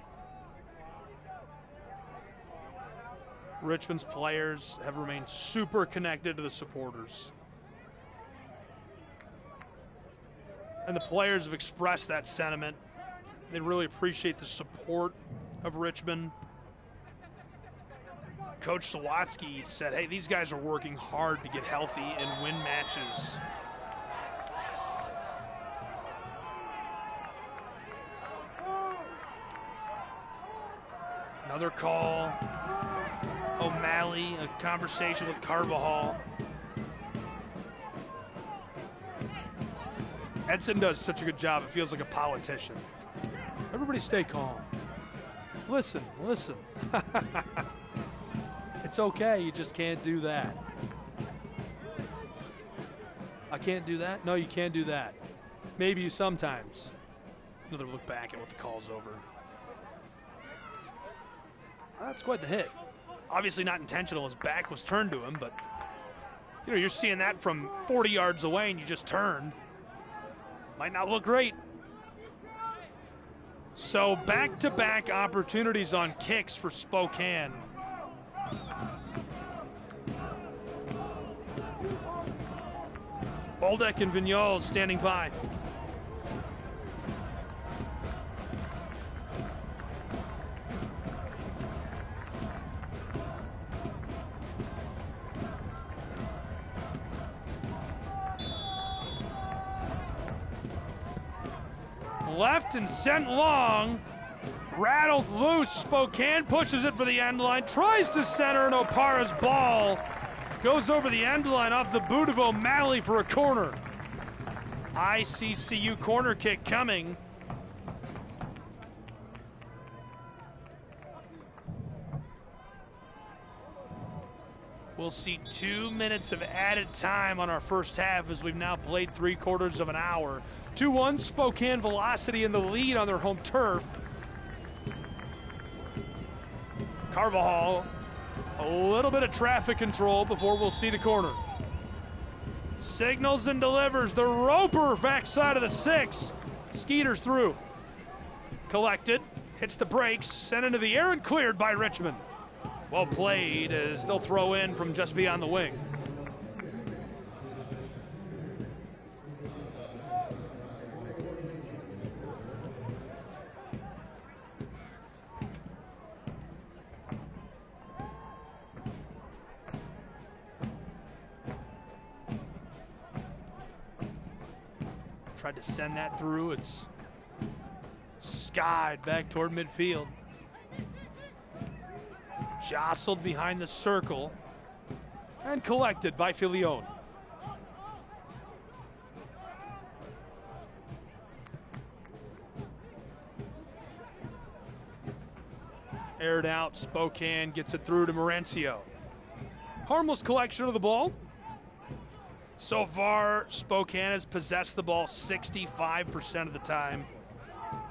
Richmond's players have remained super connected to the supporters. And the players have expressed that sentiment. They really appreciate the support of Richmond. Coach Sawatsky said, hey, these guys are working hard to get healthy and win matches. Another call. O'Malley, a conversation with Carvajal. Edson does such a good job, it feels like a politician. Everybody stay calm. Listen, listen. It's okay, you just can't do that. I can't do that? No, you can't do that. Maybe you sometimes. Another look back at what the call's over. That's quite the hit. Obviously not intentional, his back was turned to him, but you know, you're seeing that from 40 yards away and you just turn. Might not look great. So back-to-back opportunities on kicks for Spokane. Baldeck and Vignoles standing by. Left and sent long. Rattled loose. Spokane pushes it for the end line. Tries to center, and Opara's ball goes over the end line off the boot of O'Malley for a corner. ICCU corner kick coming. We'll see 2 minutes of added time on our first half as we've now played 3/4 of an hour. 2-1, Spokane Velocity in the lead on their home turf. Carvajal, a little bit of traffic control before we'll see the corner. Signals and delivers the Roper backside of the 6. Skeeters through. Collected, hits the brakes, sent into the air and cleared by Richmond. Well played as they'll throw in from just beyond the wing. Tried to send that through. It's skied back toward midfield. Jostled behind the circle and collected by Filion. Aired out, Spokane gets it through to Morencio. Harmless collection of the ball. So far, Spokane has possessed the ball 65% of the time.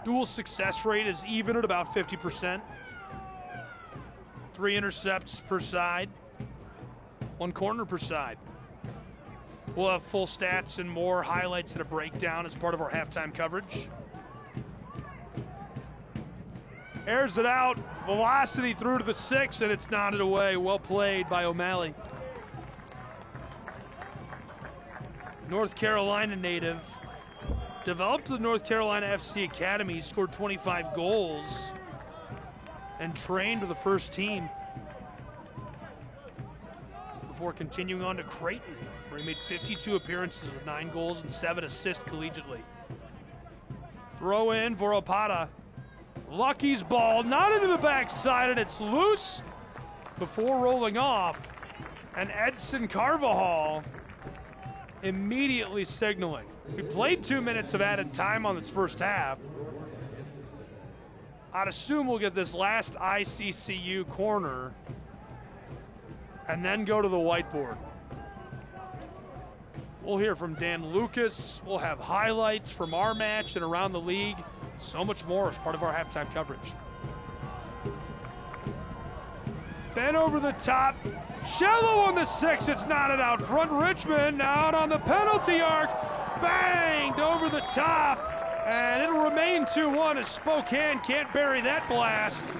Dual success rate is even at about 50%. 3 intercepts per side, 1 corner per side. We'll have full stats and more highlights and a breakdown as part of our halftime coverage. Airs it out, Velocity through to the 6, and it's nodded away. Well played by O'Malley. North Carolina native, developed the North Carolina FC Academy, scored 25 goals, and trained with the first team before continuing on to Creighton, where he made 52 appearances with 9 goals and 7 assists collegiately. Throw in for Opata. Lucky's ball, not into the backside, and it's loose before rolling off. And Edson Carvajal immediately signaling. We played 2 minutes of added time on this first half. I'd assume we'll get this last ICCU corner and then go to the whiteboard. We'll hear from Dan Lucas. We'll have highlights from our match and around the league. So much more as part of our halftime coverage. Ben over the top. Shallow on the 6. It's knotted out front. Richmond out on the penalty arc. Banged over the top. And it'll remain 2-1 as Spokane can't bury that blast.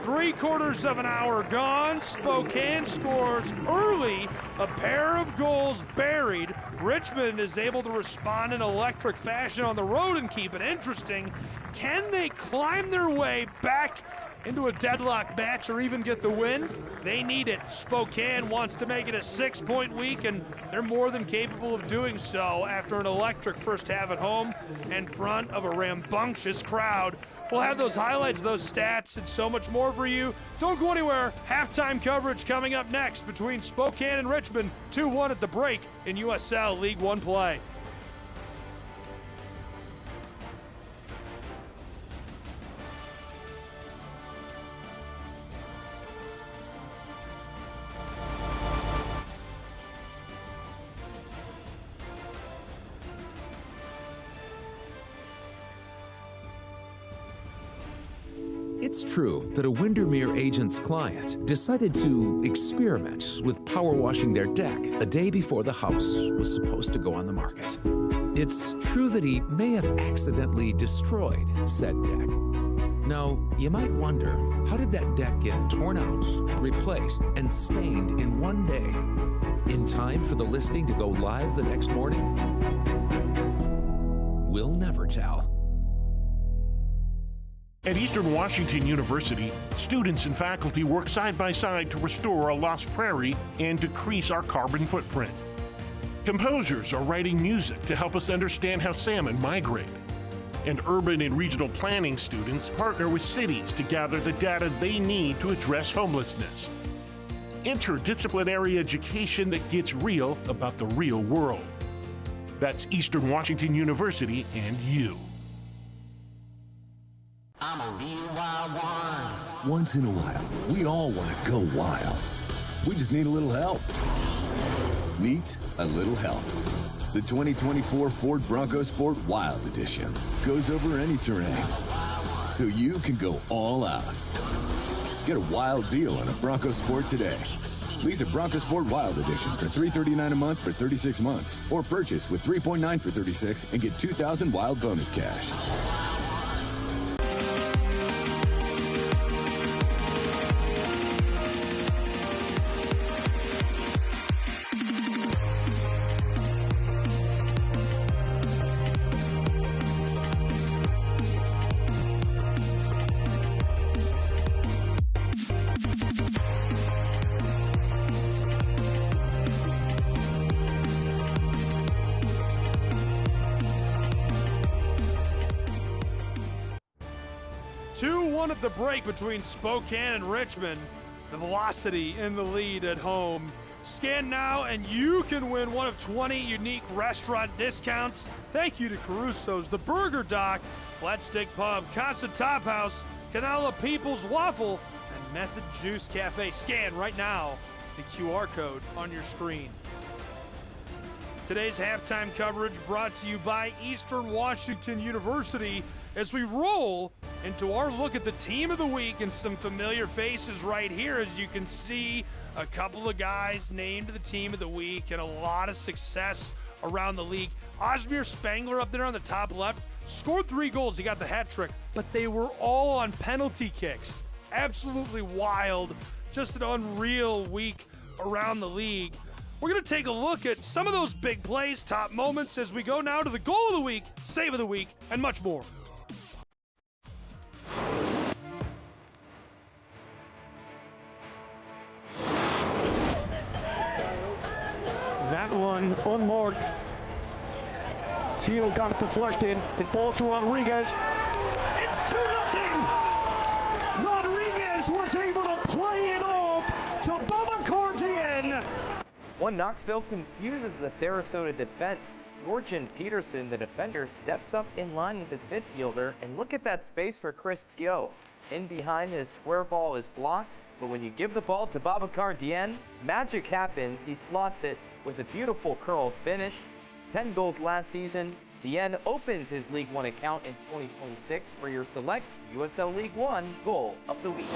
3/4 of an hour gone. Spokane scores early. A pair of goals buried. Richmond is able to respond in electric fashion on the road and keep it interesting. Can they climb their way back into a deadlock match or even get the win? They need it. Spokane wants to make it a 6-point week, and they're more than capable of doing so after an electric first half at home in front of a rambunctious crowd. We'll have those highlights, those stats, and so much more for you. Don't go anywhere. Halftime coverage coming up next between Spokane and Richmond. 2-1 at the break in USL League One play. It's true that a Windermere agent's client decided to experiment with power washing their deck a day before the house was supposed to go on the market. It's true that he may have accidentally destroyed said deck. Now, you might wonder, how did that deck get torn out, replaced, and stained in one day, in time for the listing to go live the next morning? We'll never tell. At Eastern Washington University, students and faculty work side by side to restore a lost prairie and decrease our carbon footprint. Composers are writing music to help us understand how salmon migrate. And urban and regional planning students partner with cities to gather the data they need to address homelessness. Interdisciplinary education that gets real about the real world. That's Eastern Washington University and you. I'm a real wild one. Once in a while, we all want to go wild. We just need a little help. Meet a little help. The 2024 Ford Bronco Sport Wild Edition goes over any terrain, so you can go all out. Get a wild deal on a Bronco Sport today. Lease a Bronco Sport Wild Edition for $339 a month for 36 months, or purchase with $3.9 for 36 and get $2,000 wild bonus cash. At the break between Spokane and Richmond, the Velocity in the lead at home. Scan now and you can win one of 20 unique restaurant discounts. Thank you to Caruso's, The Burger Dock, Flat Stick Pub, Casa Top House, Canala People's Waffle, and Method Juice Cafe. Scan right now the QR code on your screen. Today's halftime coverage brought to you by Eastern Washington University as we roll into our look at the team of the week and some familiar faces right here. As you can see, a couple of guys named the team of the week and a lot of success around the league. Osmir Spangler up there on the top left scored 3 goals. He got the hat trick, but they were all on penalty kicks. Absolutely wild. Just an unreal week around the league. We're going to take a look at some of those big plays, top moments, as we go now to the goal of the week, save of the week, and much more. That one unmarked. Teal got deflected. It falls to Rodriguez. It's 2-0. Rodriguez was able to play it off to Bubba Cordian. When Knoxville confuses the Sarasota defense, Jorgen Peterson, the defender, steps up in line with his midfielder, and look at that space for Chris Teo. In behind, his square ball is blocked, but when you give the ball to Babacar Dieng, magic happens. He slots it with a beautiful curl finish. 10 goals last season. Dieng opens his League One account in 2026 for your select USL League One goal of the week.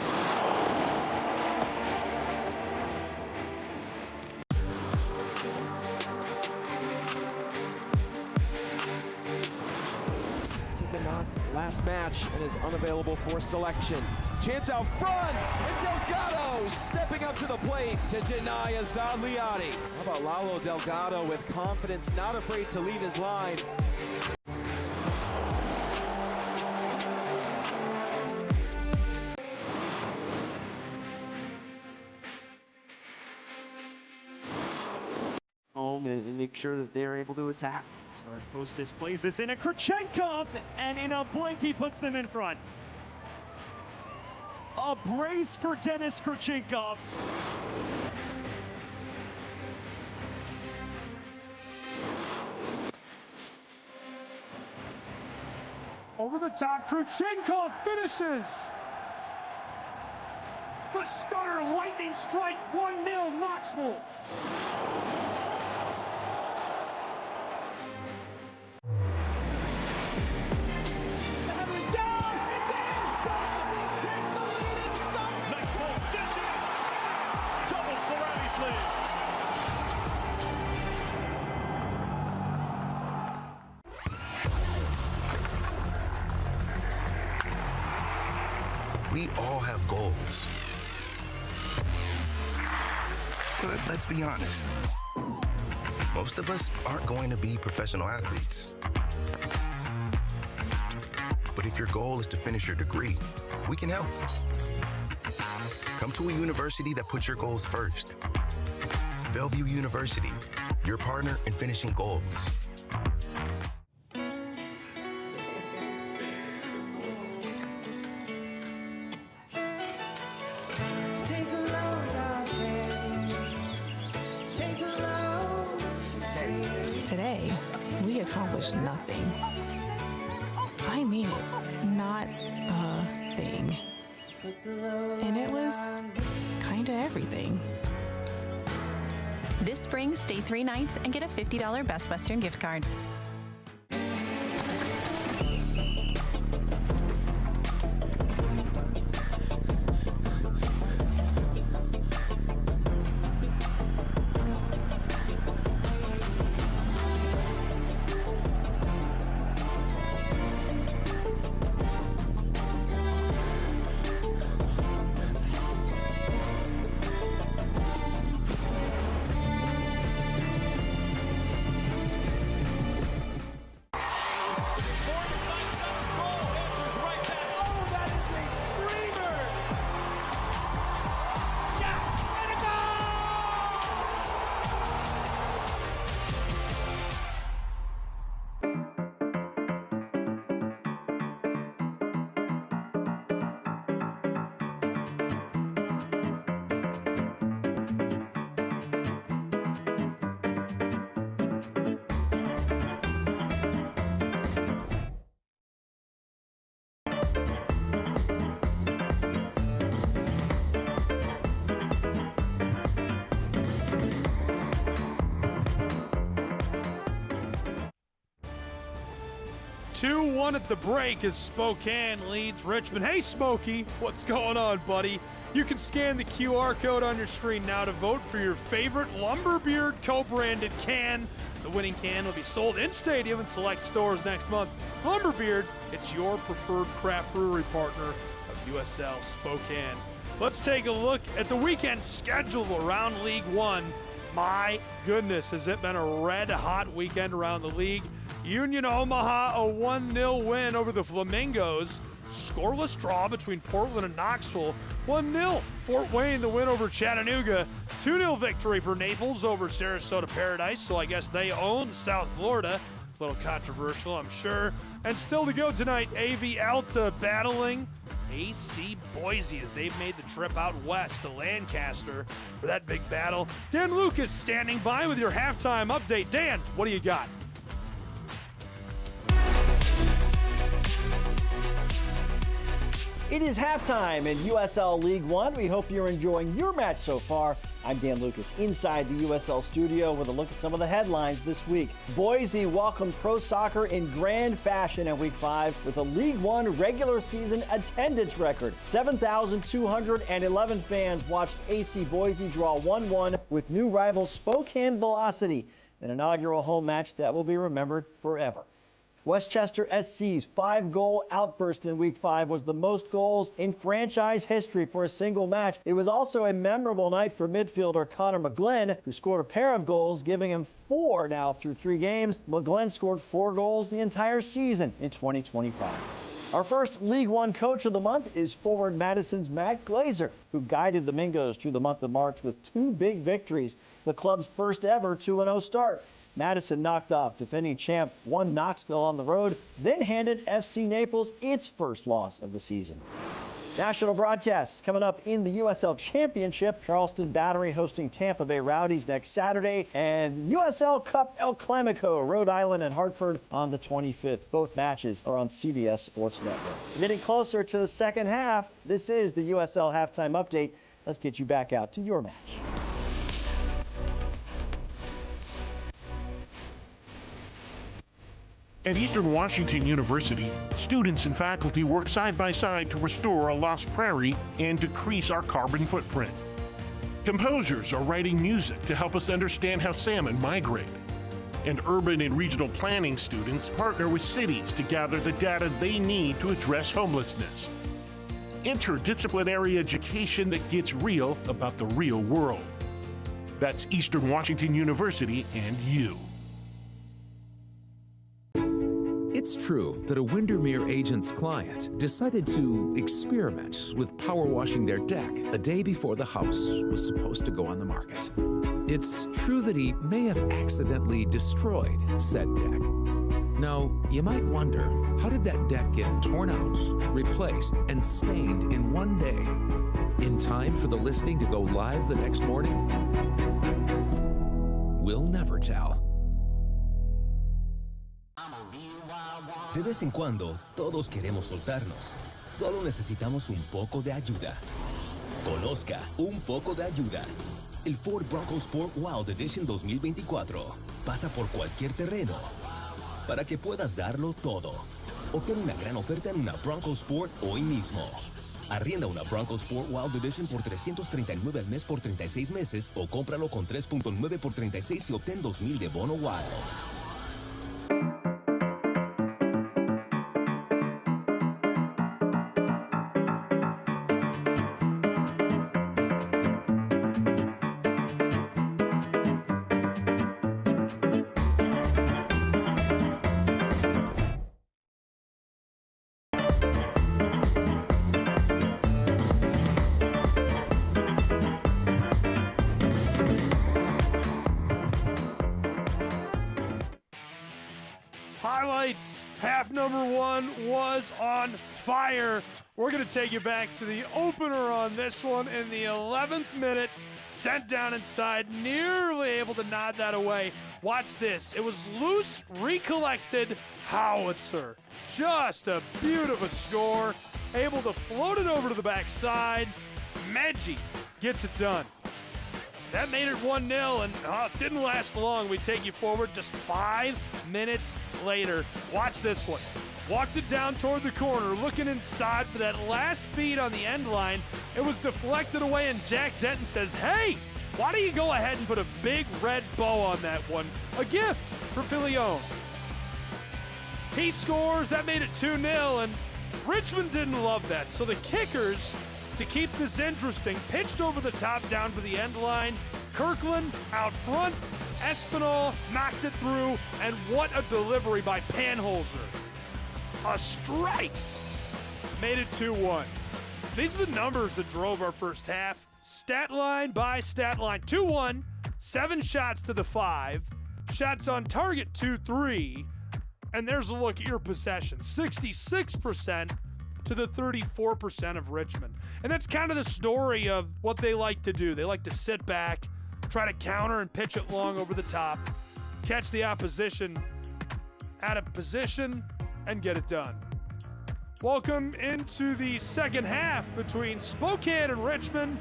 Last match and is unavailable for selection. Chance out front, and Delgado stepping up to the plate to deny Azad Liati. How about Lalo Delgado with confidence, not afraid to lead his line. Home and make sure that they're able to attack. Postis plays this in a Kurchenkov, and in a blink he puts them in front. A brace for Denis Kurchenkov. Over the top, Kurchenkov finishes. The stunner lightning strike, 1-0 Knoxville. We all have goals. But let's be honest, most of us aren't going to be professional athletes. But if your goal is to finish your degree, we can help. Come to a university that puts your goals first. Bellevue University, your partner in finishing goals. Today, we accomplished nothing. I mean it, not a thing. And it was kinda everything. This spring, stay 3 nights and get a $50 Best Western gift card. Two-one at the break as Spokane leads Richmond. Hey, Smokey, what's going on, buddy? You can scan the QR code on your screen now to vote for your favorite Lumberbeard co-branded can. The winning can will be sold in stadium and select stores next month. Lumberbeard, it's your preferred craft brewery partner of USL Spokane. Let's take a look at the weekend schedule around League One. My goodness, has it been a red-hot weekend around the league. Union Omaha, a 1-0 win over the Flamingos. Scoreless draw between Portland and Knoxville. 1-0. Fort Wayne, the win over Chattanooga. 2-0 victory for Naples over Sarasota Paradise, so I guess they own South Florida. A little controversial, I'm sure. And still to go tonight, AV Alta battling AC Boise as they've made the trip out west to Lancaster for that big battle. Dan Lucas standing by with your halftime update. Dan, what do you got? It is halftime in USL League One. We hope you're enjoying your match so far. I'm Dan Lucas inside the USL studio with a look at some of the headlines this week. Boise welcomed pro soccer in grand fashion in Week 5 with a League One regular season attendance record. 7,211 fans watched AC Boise draw 1-1 with new rival Spokane Velocity, an inaugural home match that will be remembered forever. Westchester SC's 5-goal outburst in Week 5 was the most goals in franchise history for a single match. It was also a memorable night for midfielder Connor McGlenn, who scored a pair of goals, giving him 4 now through 3 games. McGlenn scored 4 goals the entire season in 2025. Our first League One Coach of the Month is forward Madison's Matt Glazer, who guided the Mingos through the month of March with 2 big victories, the club's first ever 2-0 start. Madison knocked off defending champ 1 Knoxville on the road, then handed FC Naples its first loss of the season. National broadcasts coming up in the USL Championship. Charleston Battery hosting Tampa Bay Rowdies next Saturday, and USL Cup El Clamico, Rhode Island and Hartford on the 25th. Both matches are on CBS Sports Network. Getting closer to the second half, this is the USL Halftime Update. Let's get you back out to your match. At Eastern Washington University, students and faculty work side by side to restore a lost prairie and decrease our carbon footprint. Composers are writing music to help us understand how salmon migrate. And urban and regional planning students partner with cities to gather the data they need to address homelessness. interdisciplinary education that gets real about the real world. That's Eastern Washington University and you. It's true that a Windermere agent's client decided to experiment with power washing their deck a day before the house was supposed to go on the market. It's true that he may have accidentally destroyed said deck. Now, you might wonder, how did that deck get torn out, replaced, and stained in one day, in time for the listing to go live the next morning? We'll never tell. De vez en cuando, todos queremos soltarnos. Solo necesitamos un poco de ayuda. Conozca Un Poco de Ayuda. El Ford Bronco Sport Wild Edition 2024 pasa por cualquier terreno para que puedas darlo todo. Obtén una gran oferta en una Bronco Sport hoy mismo. Arrienda una Bronco Sport Wild Edition por $339 al mes por 36 meses o cómpralo con 3.9 por 36 y obtén $2,000 de bono Wild. Highlights. Half number one was on fire. We're going to take you back to the opener on this one in the 11th minute. Sent down inside, nearly able to nod that away. Watch this. It was loose, recollected howitzer. Just a beautiful score. Able to float it over to the backside. Medji gets it done. That made it 1-0, and it didn't last long. We take you forward just 5 minutes later. Watch this one. Walked it down toward the corner, looking inside for that last feed on the end line. It was deflected away, and Jack Denton says, hey, why don't you go ahead and put a big red bow on that one? A gift for Filione. He scores. That made it 2-0, and Richmond didn't love that. So the kickers, to keep this interesting, pitched over the top down to the end line. Kirkland out front. Espinal knocked it through, and what a delivery by Panholzer. A strike. Made it 2-1. These are the numbers that drove our first half. Stat line by stat line. 2-1, 7 shots to the 5. Shots on target 2-3. And there's a look at your possession. 66% to the 34% of Richmond. And that's kind of the story of what they like to do. They like to sit back, try to counter and pitch it long over the top, catch the opposition out of position, and get it done. Welcome into the second half between Spokane and Richmond.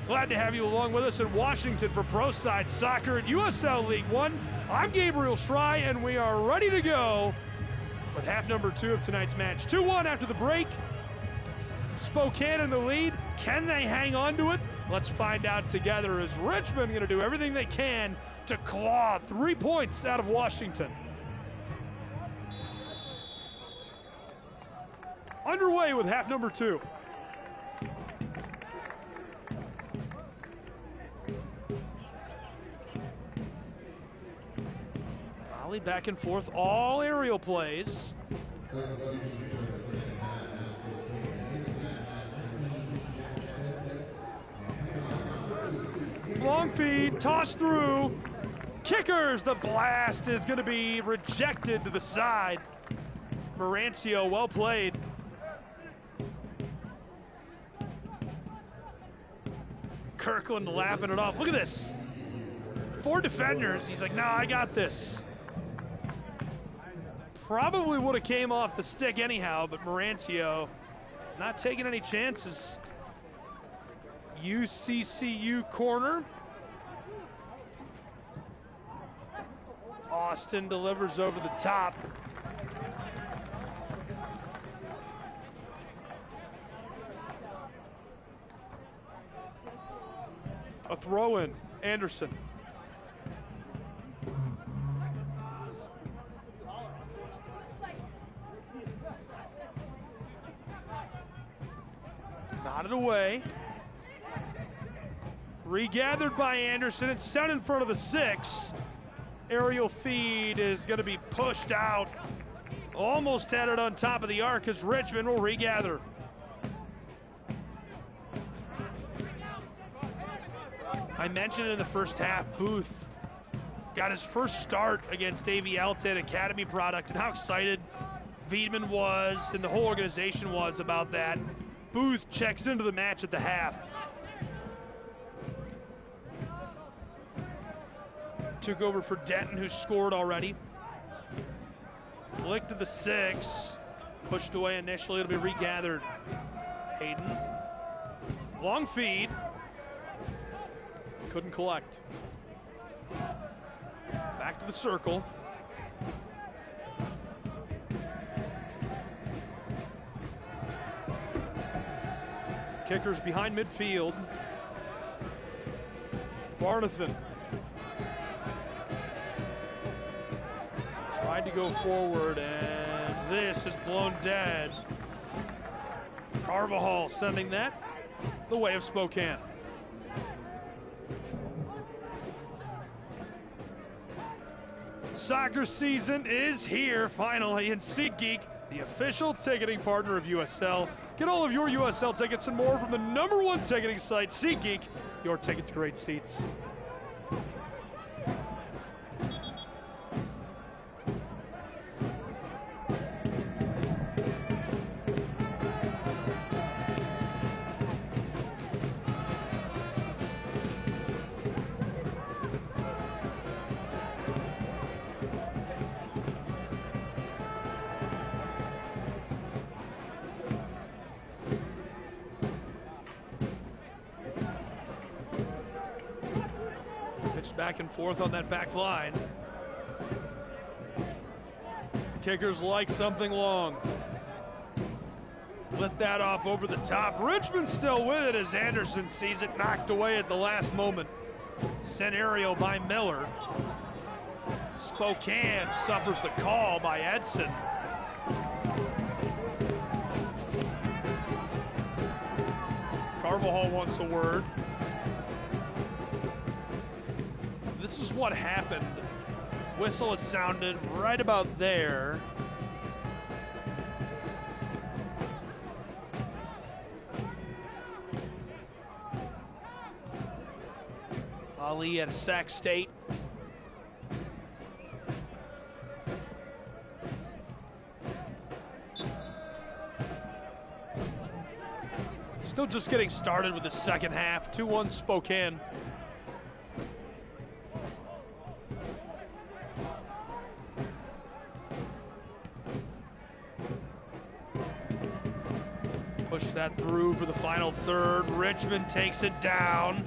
Glad to have you along with us in Washington for Pro Side Soccer at USL League One. I'm Gabriel Schrei, and we are ready to go with half number 2 of tonight's match. 2-1 after the break. Spokane in the lead. Can they hang on to it? Let's find out together as Richmond going to do everything they can to claw 3 points out of Washington. Underway with half number 2. Volley back and forth, all aerial plays. Long feed, toss through. Kickers, the blast is going to be rejected to the side. Marancio, well played. Kirkland laughing it off. Look at this. 4 defenders. He's like, no, I got this. Probably would have came off the stick anyhow, but Marancio not taking any chances. UCCU corner. Austin delivers over the top. A throw in, Anderson. Swatted away. Regathered by Anderson. It's down in front of the 6. Aerial feed is going to be pushed out. Almost had it on top of the arc as Richmond will regather. I mentioned in the first half, Booth got his first start against AVL, an Academy product, and how excited Wiedemann was and the whole organization was about that. Booth checks into the match at the half. Took over for Denton, who scored already. Flick to the 6. Pushed away initially, it'll be regathered. Hayden. Long feed. Couldn't collect. Back to the circle. Kickers behind midfield. Barnathan. Tried to go forward, and this is blown dead. Carvajal sending that the way of Spokane. Soccer season is here finally, and SeatGeek, the official ticketing partner of USL. Get all of your USL tickets and more from the #1 ticketing site, SeatGeek, your ticket to great seats. Pitch back and forth on that back line. Kickers like something long. Lit that off over the top. Richmond still with it as Anderson sees it knocked away at the last moment. Sent aerial by Miller. Spokane suffers the call by Edson. Carvajal wants a word. This is what happened. Whistle is sounded right about there. Ali at a Sac State. Still just getting started with the second half. 2-1 Spokane. Push that through for the final third. Richmond takes it down.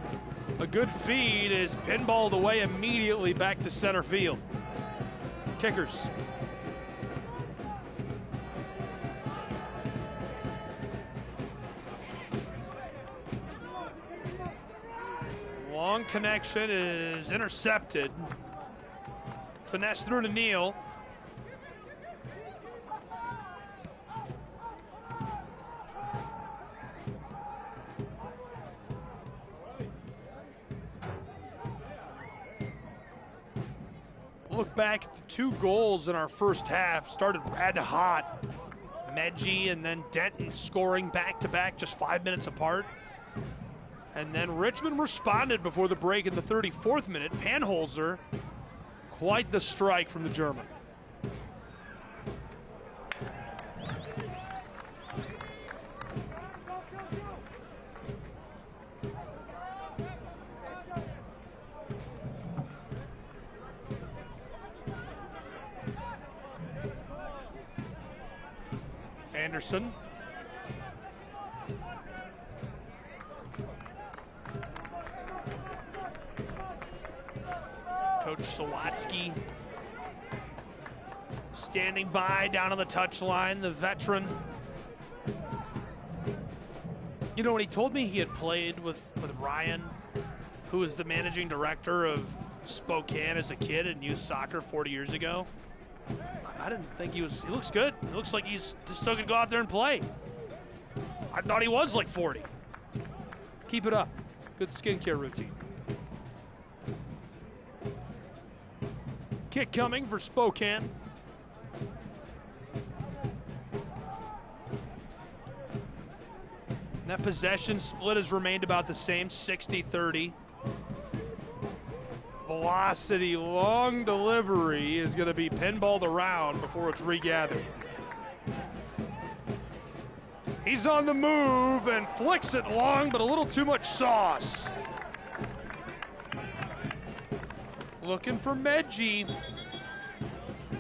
A good feed is pinballed away immediately back to center field. Kickers. Long connection is intercepted. Finesse through to Neal. Look back at the 2 goals in our first half. Started red hot. Medji and then Denton scoring back-to-back just 5 minutes apart. And then Richmond responded before the break in the 34th minute. Panholzer, quite the strike from the German. Anderson. Coach Sawatsky standing by down on the touchline, the veteran. You know, when he told me he had played with Ryan, who was the managing director of Spokane as a kid in youth soccer 40 years ago, I didn't think he looks good. It looks like he's just still gonna go out there and play. I thought he was like 40. Keep it up. Good skincare routine. Kick coming for Spokane. That possession split has remained about the same, 60-30. Velocity, long delivery is going to be pinballed around before it's regathered. He's on the move and flicks it long, but a little too much sauce. Looking for Medji.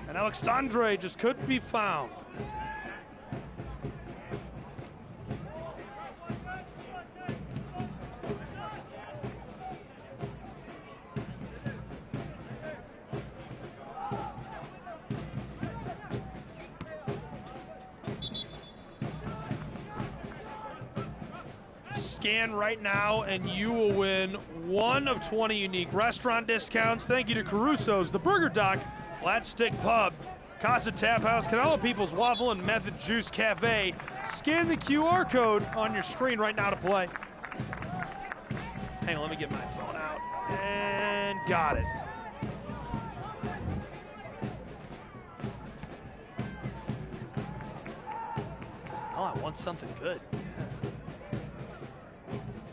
And Alexandre just couldn't be found. Scan right now and you will win one of 20 unique restaurant discounts. Thank you to Caruso's, The Burger Dock, Flat Stick Pub, Casa Tap House, Canelo People's Waffle, and Method Juice Cafe. Scan the QR code on your screen right now to play. Hang on, let me get my phone out. And got it. Oh, I want something good.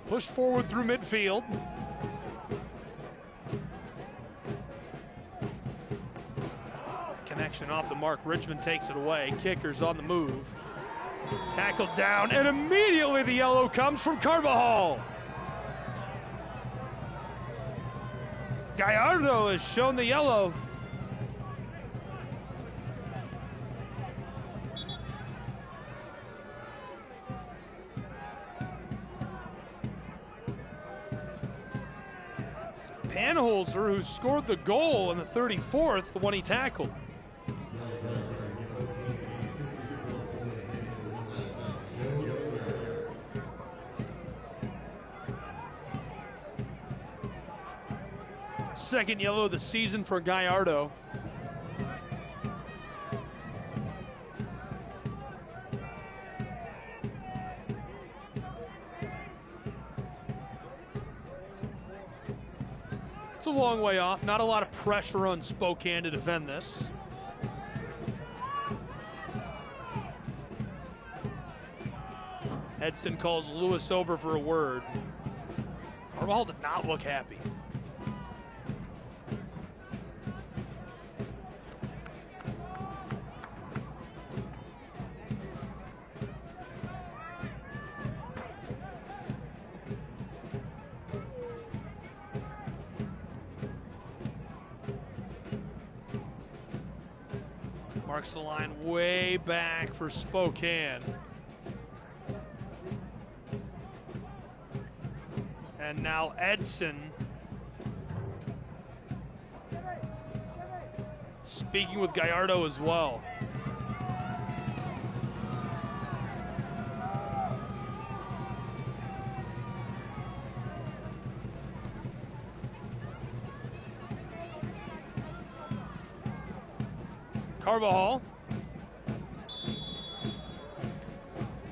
Pushed forward through midfield. Connection off the mark. Richmond takes it away. Kicker's on the move. Tackled down, and immediately the yellow comes from Carvajal. Gallardo has shown the yellow. Panholzer, who scored the goal in the 34th when he tackled. Second yellow of the season for Gallardo. It's a long way off. Not a lot of pressure on Spokane to defend this. Edson calls Lewis over for a word. Carvajal did not look happy. Marks the line way back for Spokane. And now Edson. Speaking with Gallardo as well. Carvajal.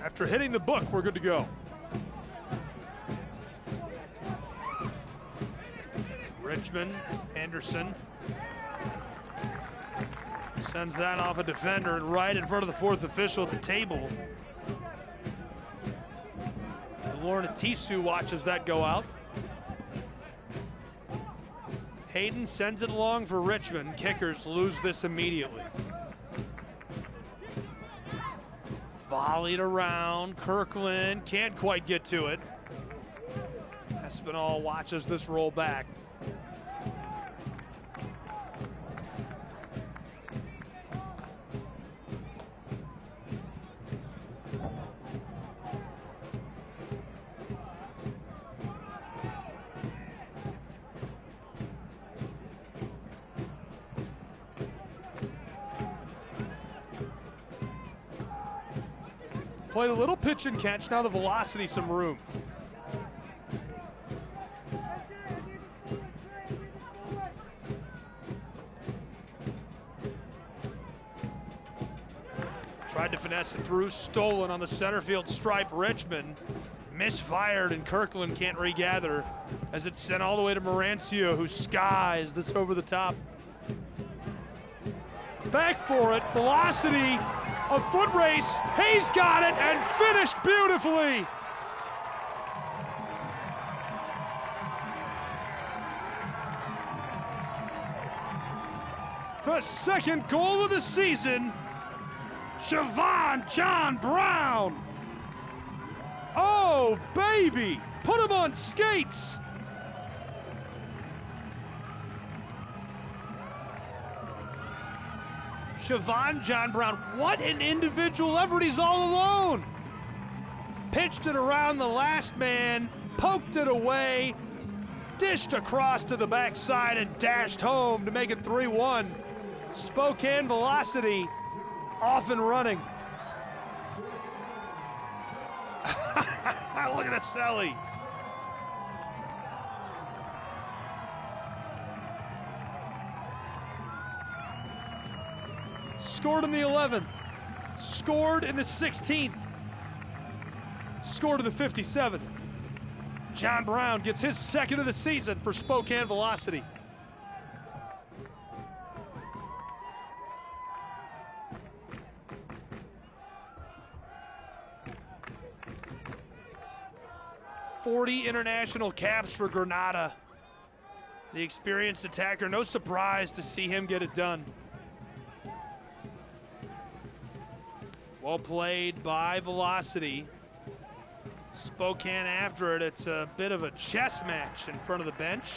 After hitting the book, we're good to go. Richmond, Anderson. Sends that off a defender and right in front of the fourth official at the table. Lorna Tisu watches that go out. Hayden sends it along for Richmond. Kickers lose this immediately. Volleyed around. Kirkland can't quite get to it. Espinal watches this roll back. Played a little pitch and catch, now the velocity some room. Tried to finesse it through, stolen on the center field stripe. Richmond Misfired, and Kirkland can't regather as it's sent all the way to Marancio, who skies this over the top. Back for it, velocity, a foot race. He's got it and finished beautifully. The second goal of the season, Siobhan John Brown. Oh, baby, put him on skates. Siobhan John Brown, what an individual effort, he's all alone. Pitched it around the last man, poked it away, dished across to the backside and dashed home to make it 3-1. Spokane Velocity off and running. Look at Aselli. Scored in the 11th, scored in the 16th, scored in the 57th. John Brown gets his second of the season for Spokane Velocity. .40 international caps for Granada. The experienced attacker, no surprise to see him get it done. Well played by Velocity. Spokane after it. It's a bit of a chess match in front of the bench.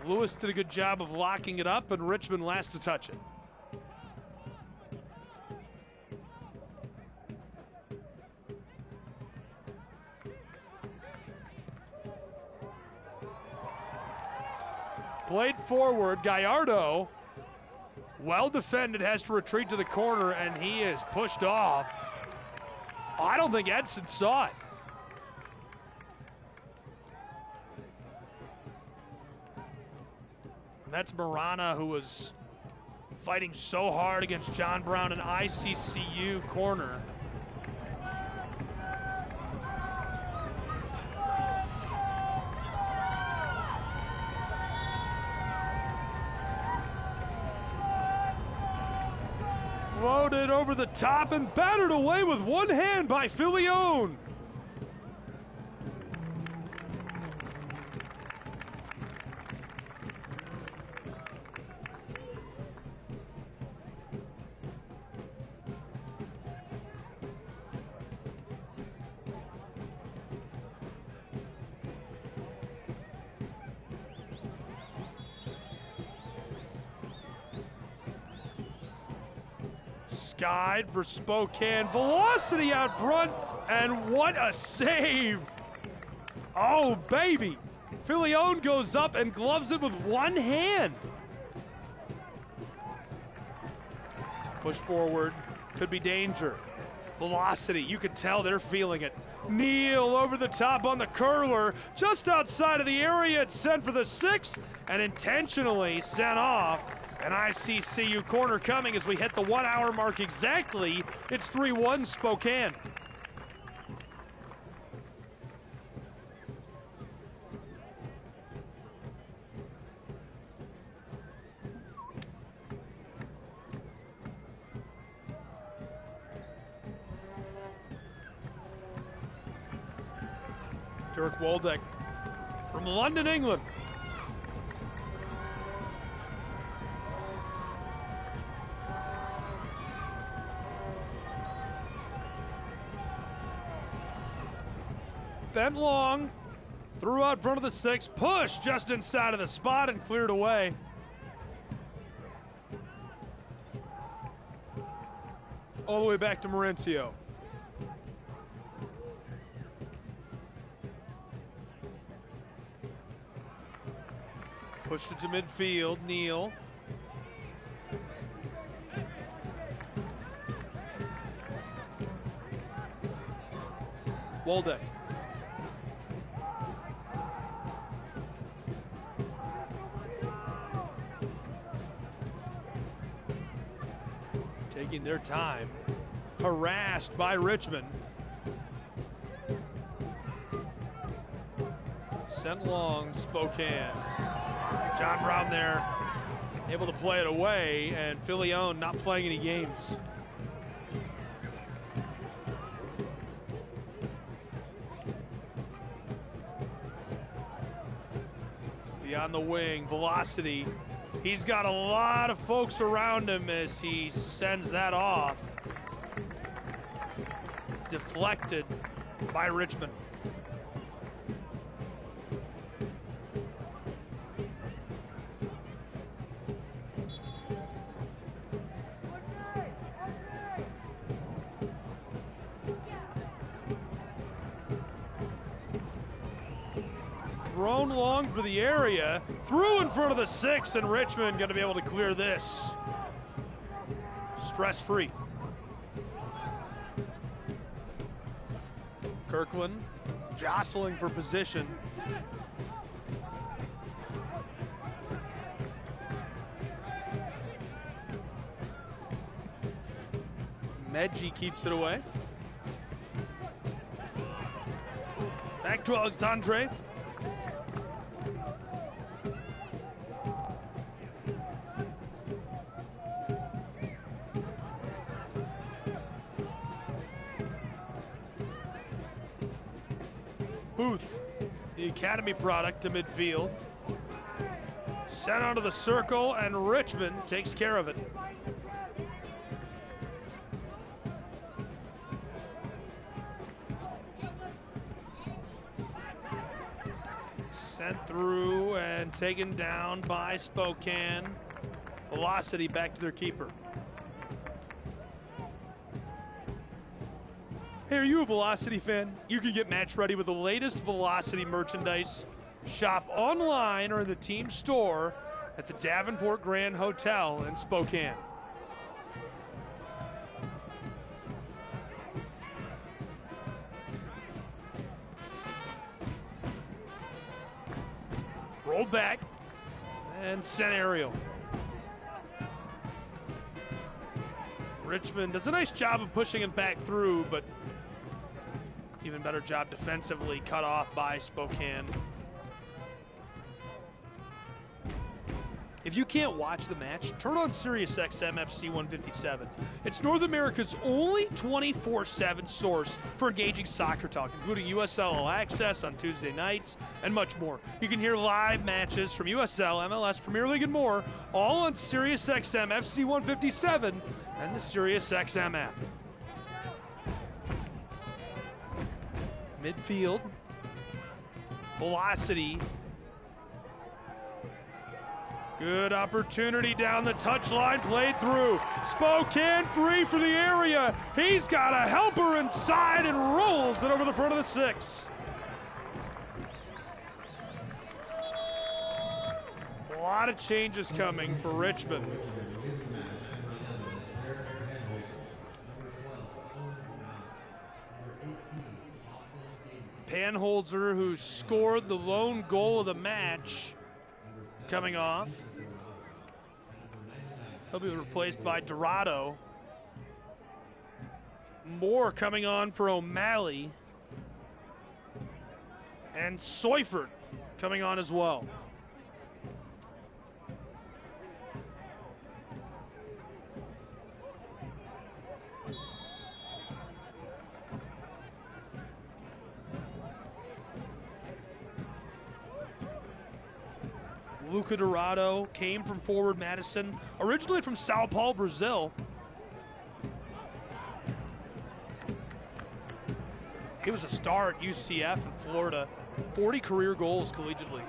Lewis did a good job of locking it up, and Richmond last to touch it. Played forward, Gallardo, well defended, has to retreat to the corner, and he is pushed off. I don't think Edson saw it. And that's Marana, who was fighting so hard against John Brown in ICCU corner. Floated over the top and battered away with one hand by Filione. Skied for Spokane. Velocity out front, and what a save. Oh, baby. Filione goes up and gloves it with one hand. Push forward, could be danger. Velocity, you could tell they're feeling it. Neal over the top on the curler, just outside of the area. It's sent for the 6 and intentionally sent off. An ICCU corner coming as we hit the 1 hour mark exactly. It's 3-1 Spokane. Dirk Waldeck from London, England. Bent long, threw out front of the 6, pushed just inside of the spot and cleared away. All the way back to Mauricio. Pushed it to midfield, Neal. Waldeck. Taking their time. harassed by Richmond. Sent long, Spokane. John Brown there, able to play it away, and Filione not playing any games. Beyond the wing, Velocity. He's got a lot of folks around him as he sends that off. Deflected by Richmond. Thrown long for the area, through in front of the 6, and Richmond going to be able to clear this. Stress-free. Kirkland jostling for position. Medji keeps it away. Back to Alexandre. Booth, the academy product, to midfield. Sent onto the circle, and Richmond takes care of it. Sent through and taken down by Spokane. Velocity back to their keeper. Hey, are you a Velocity fan? You can get match ready with the latest Velocity merchandise. Shop online or in the team store at the Davenport Grand Hotel in Spokane. Rolled back and sent aerial. Richmond does a nice job of pushing it back through, but even better job defensively, cut off by Spokane. If you can't watch the match, turn on SiriusXM FC 157. It's North America's only 24/7 source for engaging soccer talk, including USL All Access on Tuesday nights and much more. You can hear live matches from USL, MLS, Premier League, and more, all on SiriusXM FC 157 and the SiriusXM app. Midfield. Velocity. Good opportunity down the touchline, played through. Spokane free for the area. He's got a helper inside and rolls it over the front of the 6. A lot of changes coming for Richmond. Panholzer, who scored the lone goal of the match, coming off. He'll be replaced by Dorado. Moore coming on for O'Malley. And Seufert coming on as well. Luca Dorado came from Forward Madison, originally from Sao Paulo, Brazil. He was a star at UCF in Florida, 40 career goals collegiately.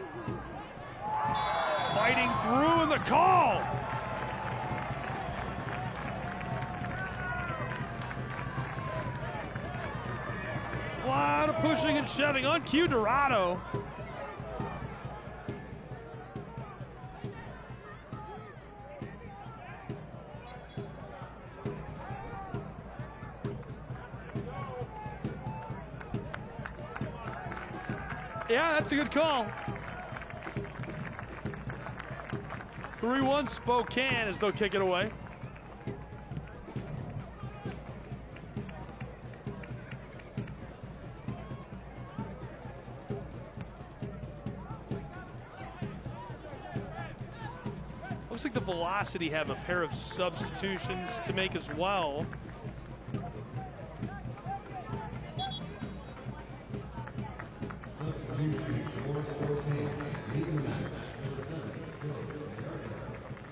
Fighting through in the call. A lot of pushing and shoving on cue, Dorado. Yeah, that's a good call. 3-1 Spokane as they'll kick it away. like the Velocity have a pair of substitutions to make as well.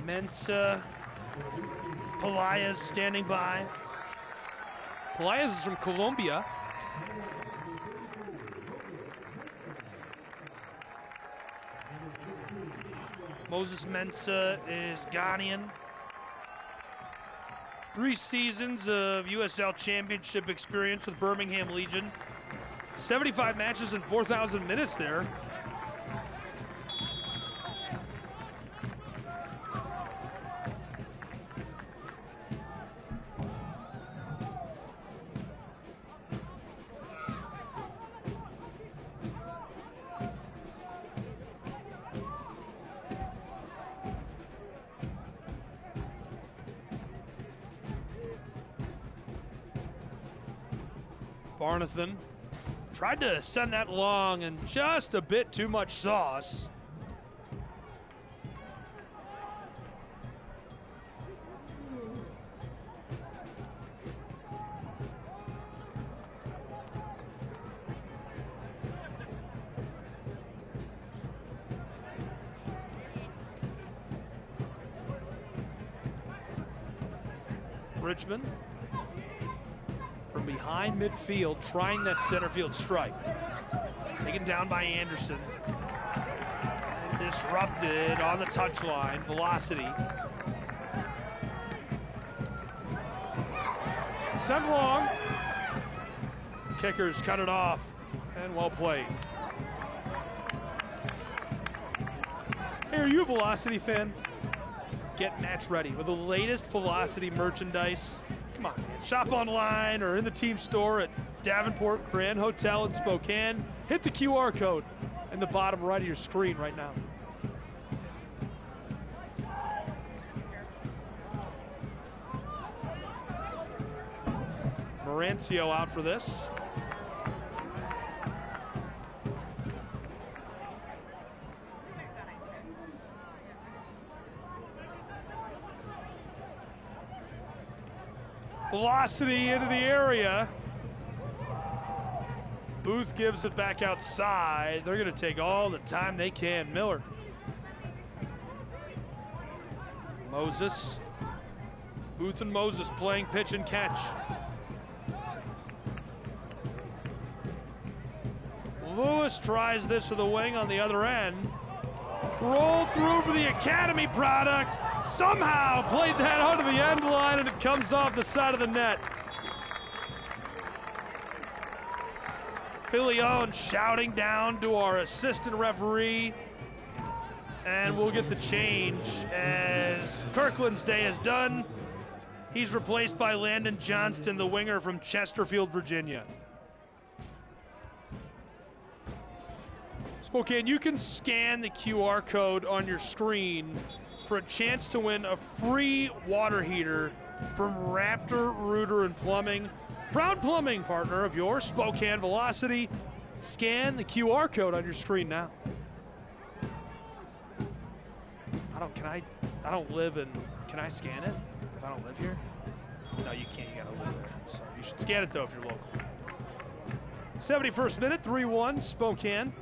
Mensa, Pelaez standing by. Pelaez is from Colombia. Moses Mensa is Ghanaian. 3 seasons of USL Championship experience with Birmingham Legion. 75 matches and 4,000 minutes there. Barnathan tried to send that long and just a bit too much sauce. Richmond from behind midfield, trying that center field strike. Taken down by Anderson. And disrupted on the touchline. Velocity. Sent long. Kickers cut it off. And well played. Hey, are you a Velocity fan? Get match ready with the latest Velocity merchandise. Come on, man. Shop online or in the team store at Davenport Grand Hotel in Spokane. Hit the QR code in the bottom right of your screen right now. Marancio out for this. Velocity into the area. Booth gives it back outside. They're going to take all the time they can. Miller. Moses. Booth and Moses playing pitch and catch. Lewis tries this to the wing on the other end. Rolled through for the Academy product. Somehow played that onto the end line and it comes off the side of the net. Filion shouting down to our assistant referee. And we'll get the change as Kirkland's day is done. He's replaced by Landon Johnston, the winger from Chesterfield, Virginia. Spokane, you can scan the QR code on your screen for a chance to win a free water heater from Raptor Rooter and Plumbing, proud plumbing partner of your Spokane Velocity. Scan the QR code on your screen now. I don't live in, can I scan it if I don't live here? No, you can't, you gotta live there. So you should scan it though if you're local. 71st minute, 3-1 Spokane.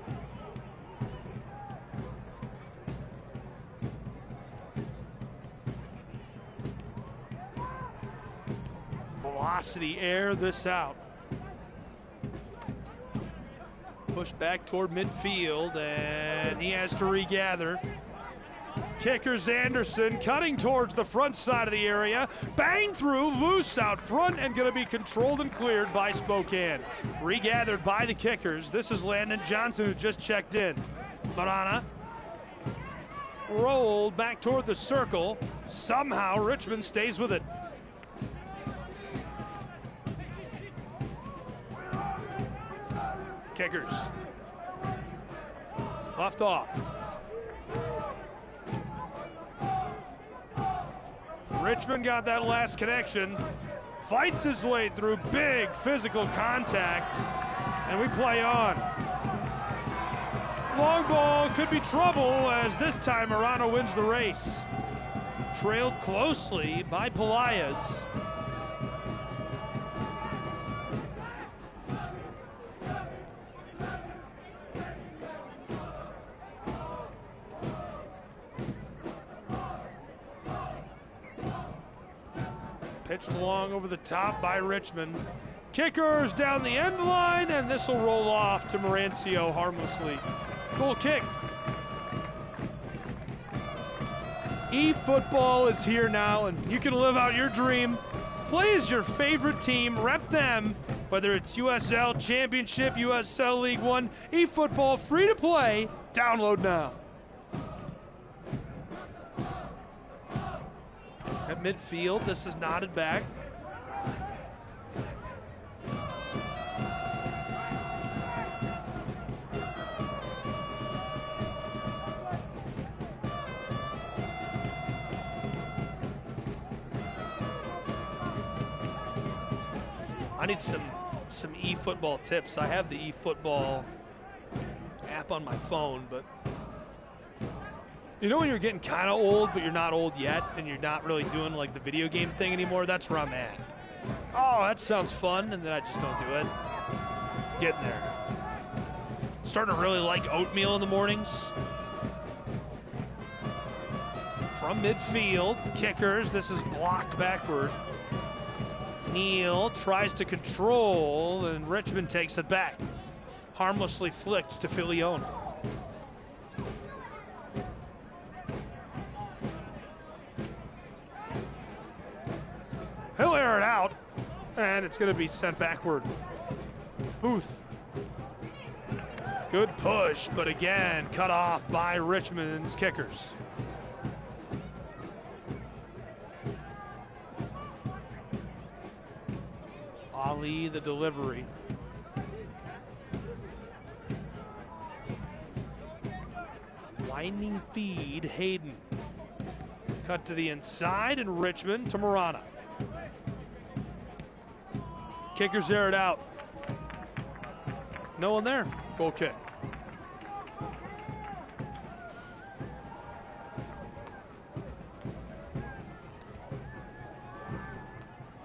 Velocity air this out. Pushed back toward midfield, and he has to regather. Kickers Anderson cutting towards the front side of the area. Bang through, loose out front, and going to be controlled and cleared by Spokane. Regathered by the Kickers. This is Landon Johnson, who just checked in. Marana rolled back toward the circle. Somehow Richmond stays with it. Kickers. Left off. Richmond got that last connection. Fights his way through big physical contact. And we play on. Long ball could be trouble as this time Marano wins the race. trailed closely by Pelaez. Pitched along over the top by Richmond. Kickers down the end line, and this will roll off to Marancio harmlessly. Goal kick. eFootball is here now, and you can live out your dream. Play as your favorite team, rep them, whether it's USL Championship, USL League One, eFootball, free to play. Download now. At midfield, this is knotted back. I need some eFootball tips. I have the eFootball app on my phone, but you know when you're getting kind of old, but you're not old yet, and you're not really doing like the video game thing anymore? That's where I'm at. Oh, that sounds fun, and then I just don't do it. Getting there. Starting to really like oatmeal in the mornings. From midfield, kickers. This is blocked backward. Neal tries to control, and Richmond takes it back. Harmlessly flicked to Filion. He'll air it out, and it's going to be sent backward. Booth. Good push, but again, cut off by Richmond's kickers. Ali, the delivery. Winding feed, Hayden. Cut to the inside, and Richmond to Marana. Kickers air it out. No one there. Goal kick.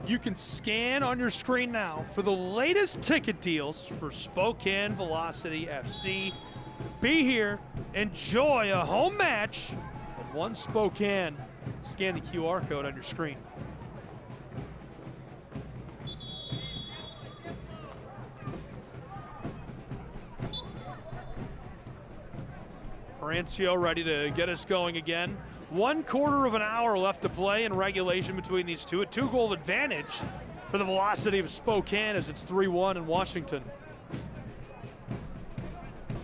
You can scan on your screen now for the latest ticket deals for Spokane Velocity FC. Be here, enjoy a home match at One Spokane. Scan the QR code on your screen. Marancio ready to get us going again. 1/4 of an hour left to play in regulation between these two. A 2-goal advantage for the Velocity of Spokane as it's 3-1 in Washington.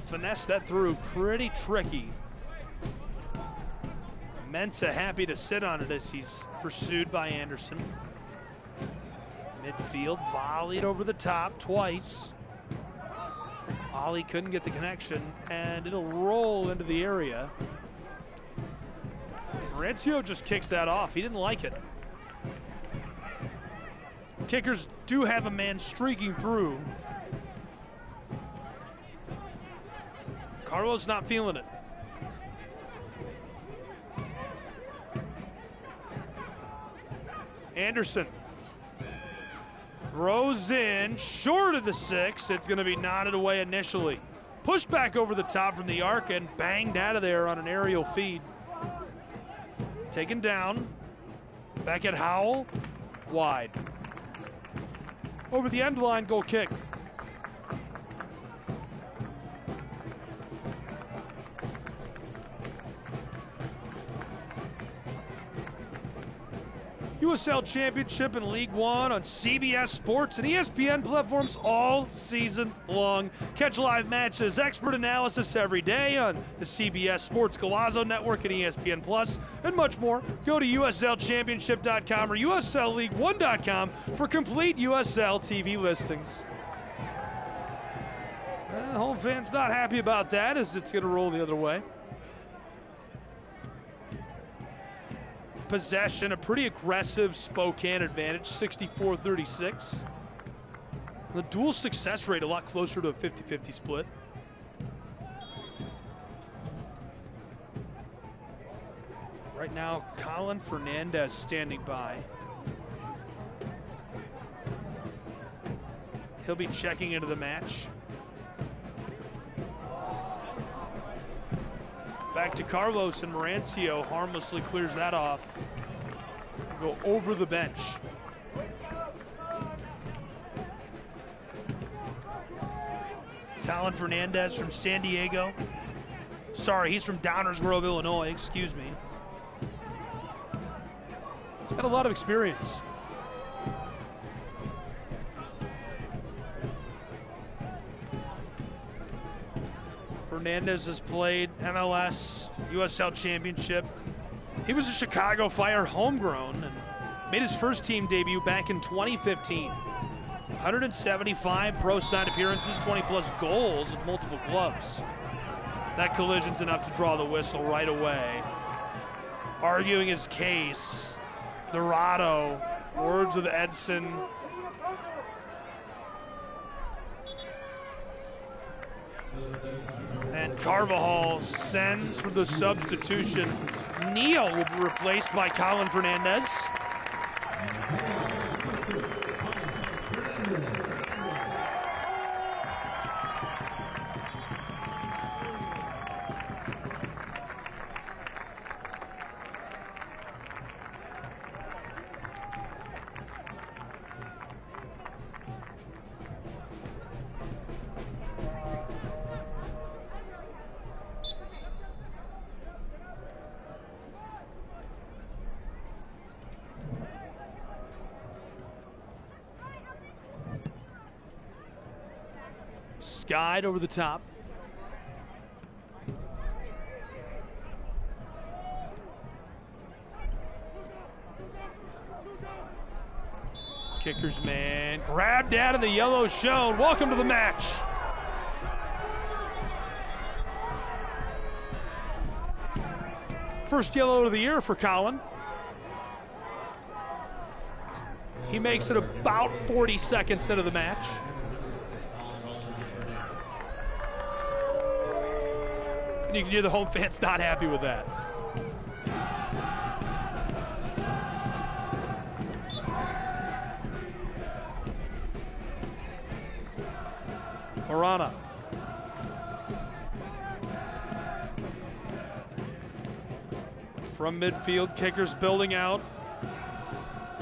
Finesse that through, pretty tricky. Mensah happy to sit on it as he's pursued by Anderson. Midfield, volleyed over the top twice. Ollie couldn't get the connection, and it'll roll into the area. Marancio just kicks that off. He didn't like it. Kickers do have a man streaking through. Carlos not feeling it. Anderson throws in, short of the 6. It's going to be knotted away initially. Pushed back over the top from the arc and banged out of there on an aerial feed. Taken down. Back at Howell. Wide. Over the end line, goal kick. USL Championship and League One on CBS Sports and ESPN platforms all season long. Catch live matches, expert analysis every day on the CBS Sports Golazo Network and ESPN Plus, and much more. Go to USLChampionship.com or USLLeague1.com for complete USL TV listings. Home fans not happy about that as it's going to roll the other way. Possession, a pretty aggressive Spokane advantage, 64-36. The dual success rate a lot closer to a 50-50 split. Right now Colin Fernandez standing by. He'll be checking into the match. Back to Carlos, and Marancio harmlessly clears that off. Go over the bench. Colin Fernandez from San Diego. Sorry, he's from Downers Grove, Illinois, excuse me. He's got a lot of experience. Fernandez has played MLS, USL Championship. He was a Chicago Fire homegrown and made his first team debut back in 2015. 175 pro-side appearances, 20-plus goals with multiple clubs. That collision's enough to draw the whistle right away. Arguing his case, Dorado, words of Edson. And Carvajal sends for the substitution. Neal will be replaced by Colin Fernandez. Skied over the top. Kickers man, grabbed out in the yellow zone. Welcome to the match. First yellow of the year for Colin. He makes it about 40 seconds into the match. And you can hear the home fans not happy with that. Arana. From midfield, kickers building out.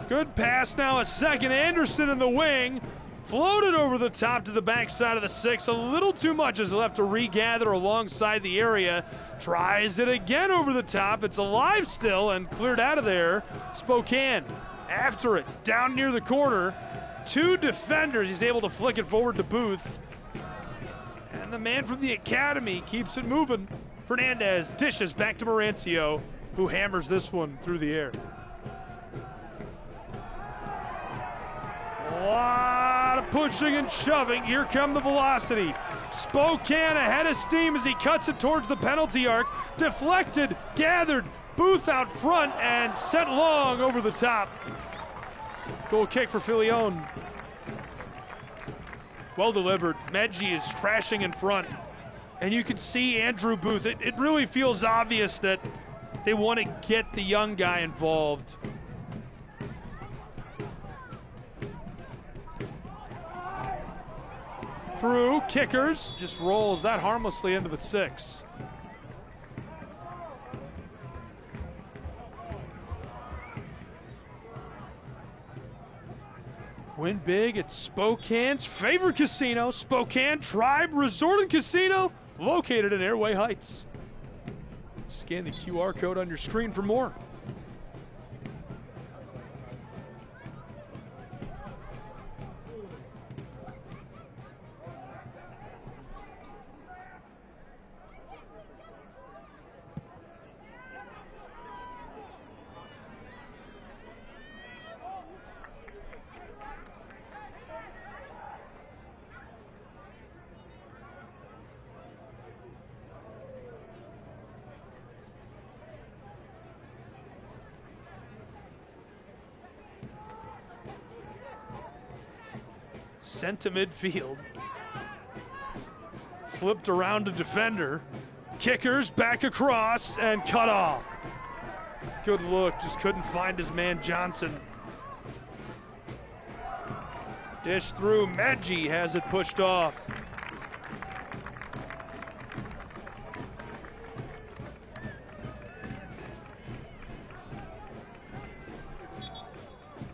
Good pass now, a second. Anderson in the wing. Floated over the top to the backside of the 6. A little too much is left to regather alongside the area. Tries it again over the top. It's alive still and cleared out of there. Spokane after it, down near the corner. 2 defenders. He's able to flick it forward to Booth. And the man from the academy keeps it moving. Fernandez dishes back to Marancio, who hammers this one through the air. A lot of pushing and shoving. Here come the velocity. Spokane ahead of steam as he cuts it towards the penalty arc. Deflected, gathered, Booth out front, and sent long over the top. Goal kick for Filion. Well delivered. Medji is trashing in front. And you can see Andrew Booth. It really feels obvious that they want to get the young guy involved. Through, kickers, just rolls that harmlessly into the 6. Win big at Spokane's favorite casino, Spokane Tribe Resort and Casino, located in Airway Heights. Scan the QR code on your screen for more. Sent to midfield. Flipped around to defender. Kickers back across and cut off. Good look, just couldn't find his man Johnson. Dish through, Medji has it pushed off.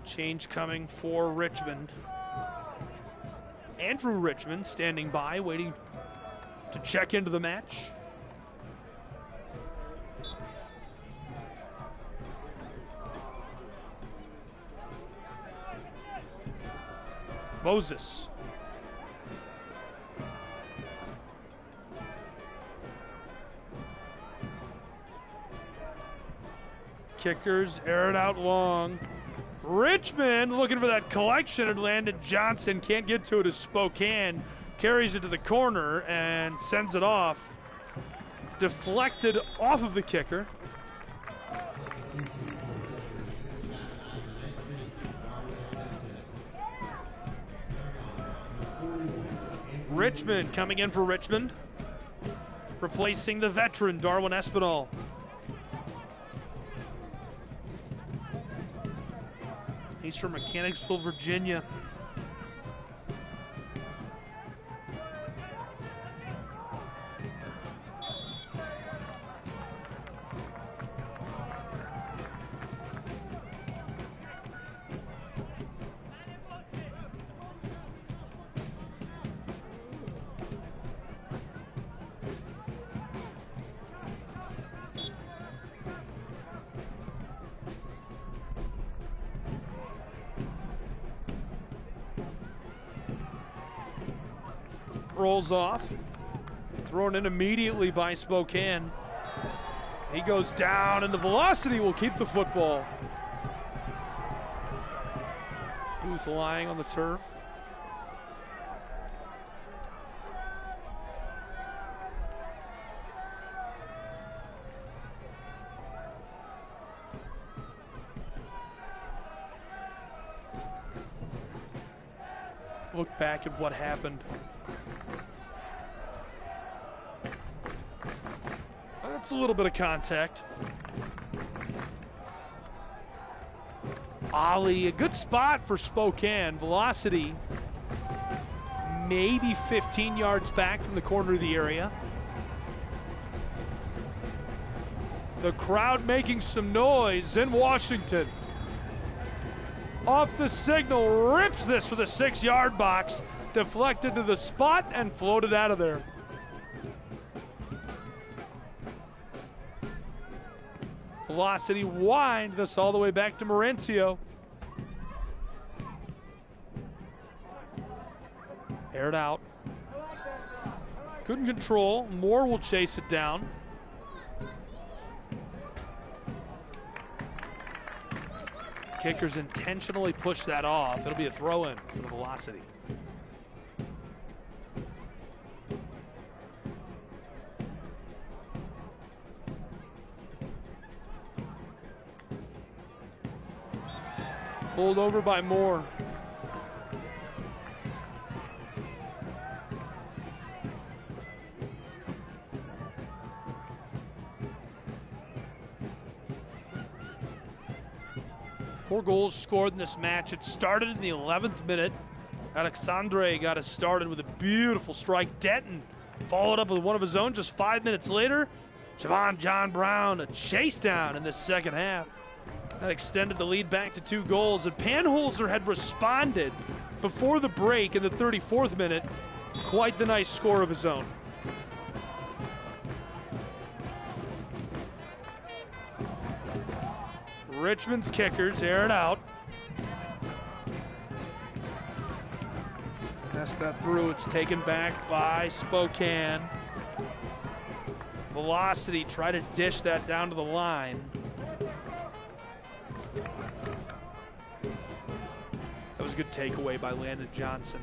Change coming for Richmond. Andrew Richmond standing by, waiting to check into the match. Moses. Kickers air it out long. Richmond looking for that collection, and Landon Johnson can't get to it as Spokane carries it to the corner and sends it off. Deflected off of the kicker. Richmond coming in for Richmond, replacing the veteran Darwin Espinal. He's from Mechanicsville, Virginia. Rolls off, thrown in immediately by Spokane. He goes down, and the velocity will keep the football. Booth lying on the turf. Look back at what happened. That's a little bit of contact. Ollie, a good spot for Spokane. Velocity, maybe 15 yards back from the corner of the area. The crowd making some noise in Washington. Off the signal, rips this for the 6-yard box. Deflected to the spot and floated out of there. Velocity wind this all the way back to Mauricio. Aired out. Couldn't control. Moore will chase it down. Kickers intentionally push that off. It'll be a throw-in for the Velocity. Pulled over by Moore. Four goals scored in this match. It started in the 11th minute. Alexandre got us started with a beautiful strike. Denton followed up with one of his own just 5 minutes later. Javon John Brown, a chase down in the second half. That extended the lead back to 2 goals, and Panholzer had responded before the break in the 34th minute. Quite the nice score of his own. Richmond's kickers air it out. Finesse that through, it's taken back by Spokane. Velocity try to dish that down to the line. That was a good takeaway by Landon Johnson.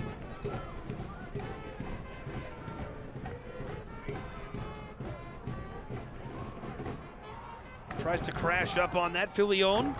Tries to crash up on that, Filion.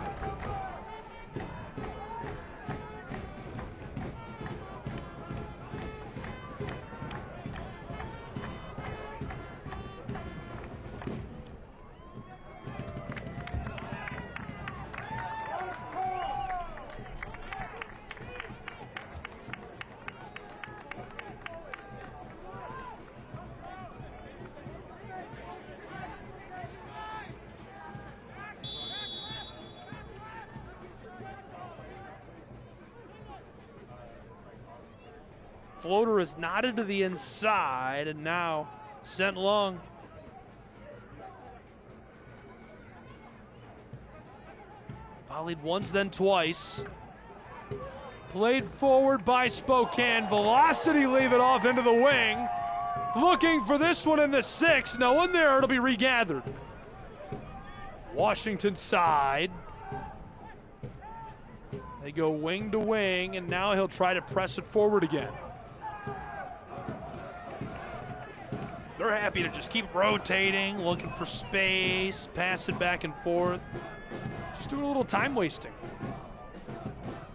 Floater is knotted to the inside and now sent long. Volleyed once, then twice. Played forward by Spokane. Velocity leave it off into the wing. Looking for this one in the 6. No one there, it'll be regathered. Washington side. They go wing to wing, and now he'll try to press it forward again. They're happy to just keep rotating, looking for space, pass it back and forth. Just doing a little time wasting.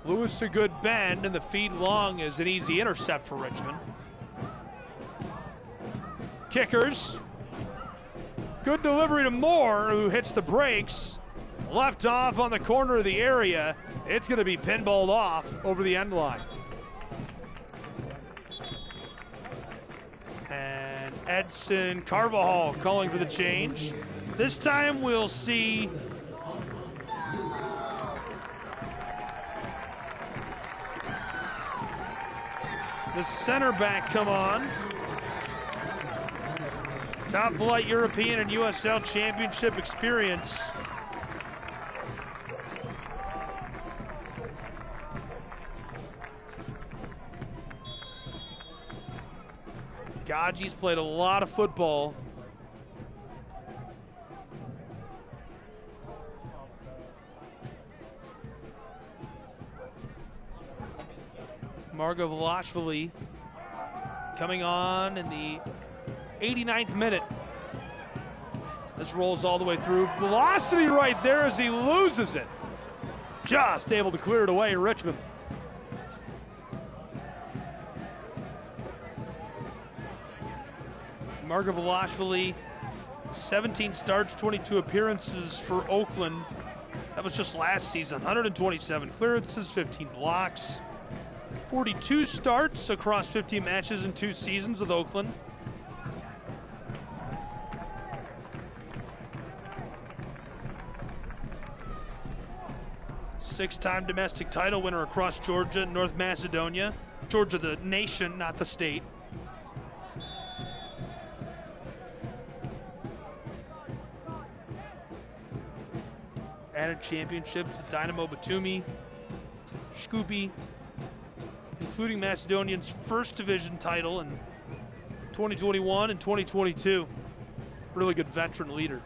Lewis a good bend, and the feed long is an easy intercept for Richmond. Kickers. Good delivery to Moore, who hits the brakes. Left off on the corner of the area. It's going to be pinballed off over the end line. And Edson Carvajal calling for the change. This time we'll see the center back come on. Top flight European and USL Championship experience. Gaji's played a lot of football. Margo Velashvili coming on in the 89th minute. This rolls all the way through. Velocity right there as he loses it. Just able to clear it away, Richmond. Margo Velashvili, 17 starts, 22 appearances for Oakland. That was just last season. 127 clearances, 15 blocks. 42 starts across 15 matches in 2 seasons with Oakland. Six-time domestic title winner across Georgia and North Macedonia. Georgia, the nation, not the state. Added championships to Dynamo Batumi, Shkupi, including Macedonian's first division title in 2021 and 2022. Really good veteran leader.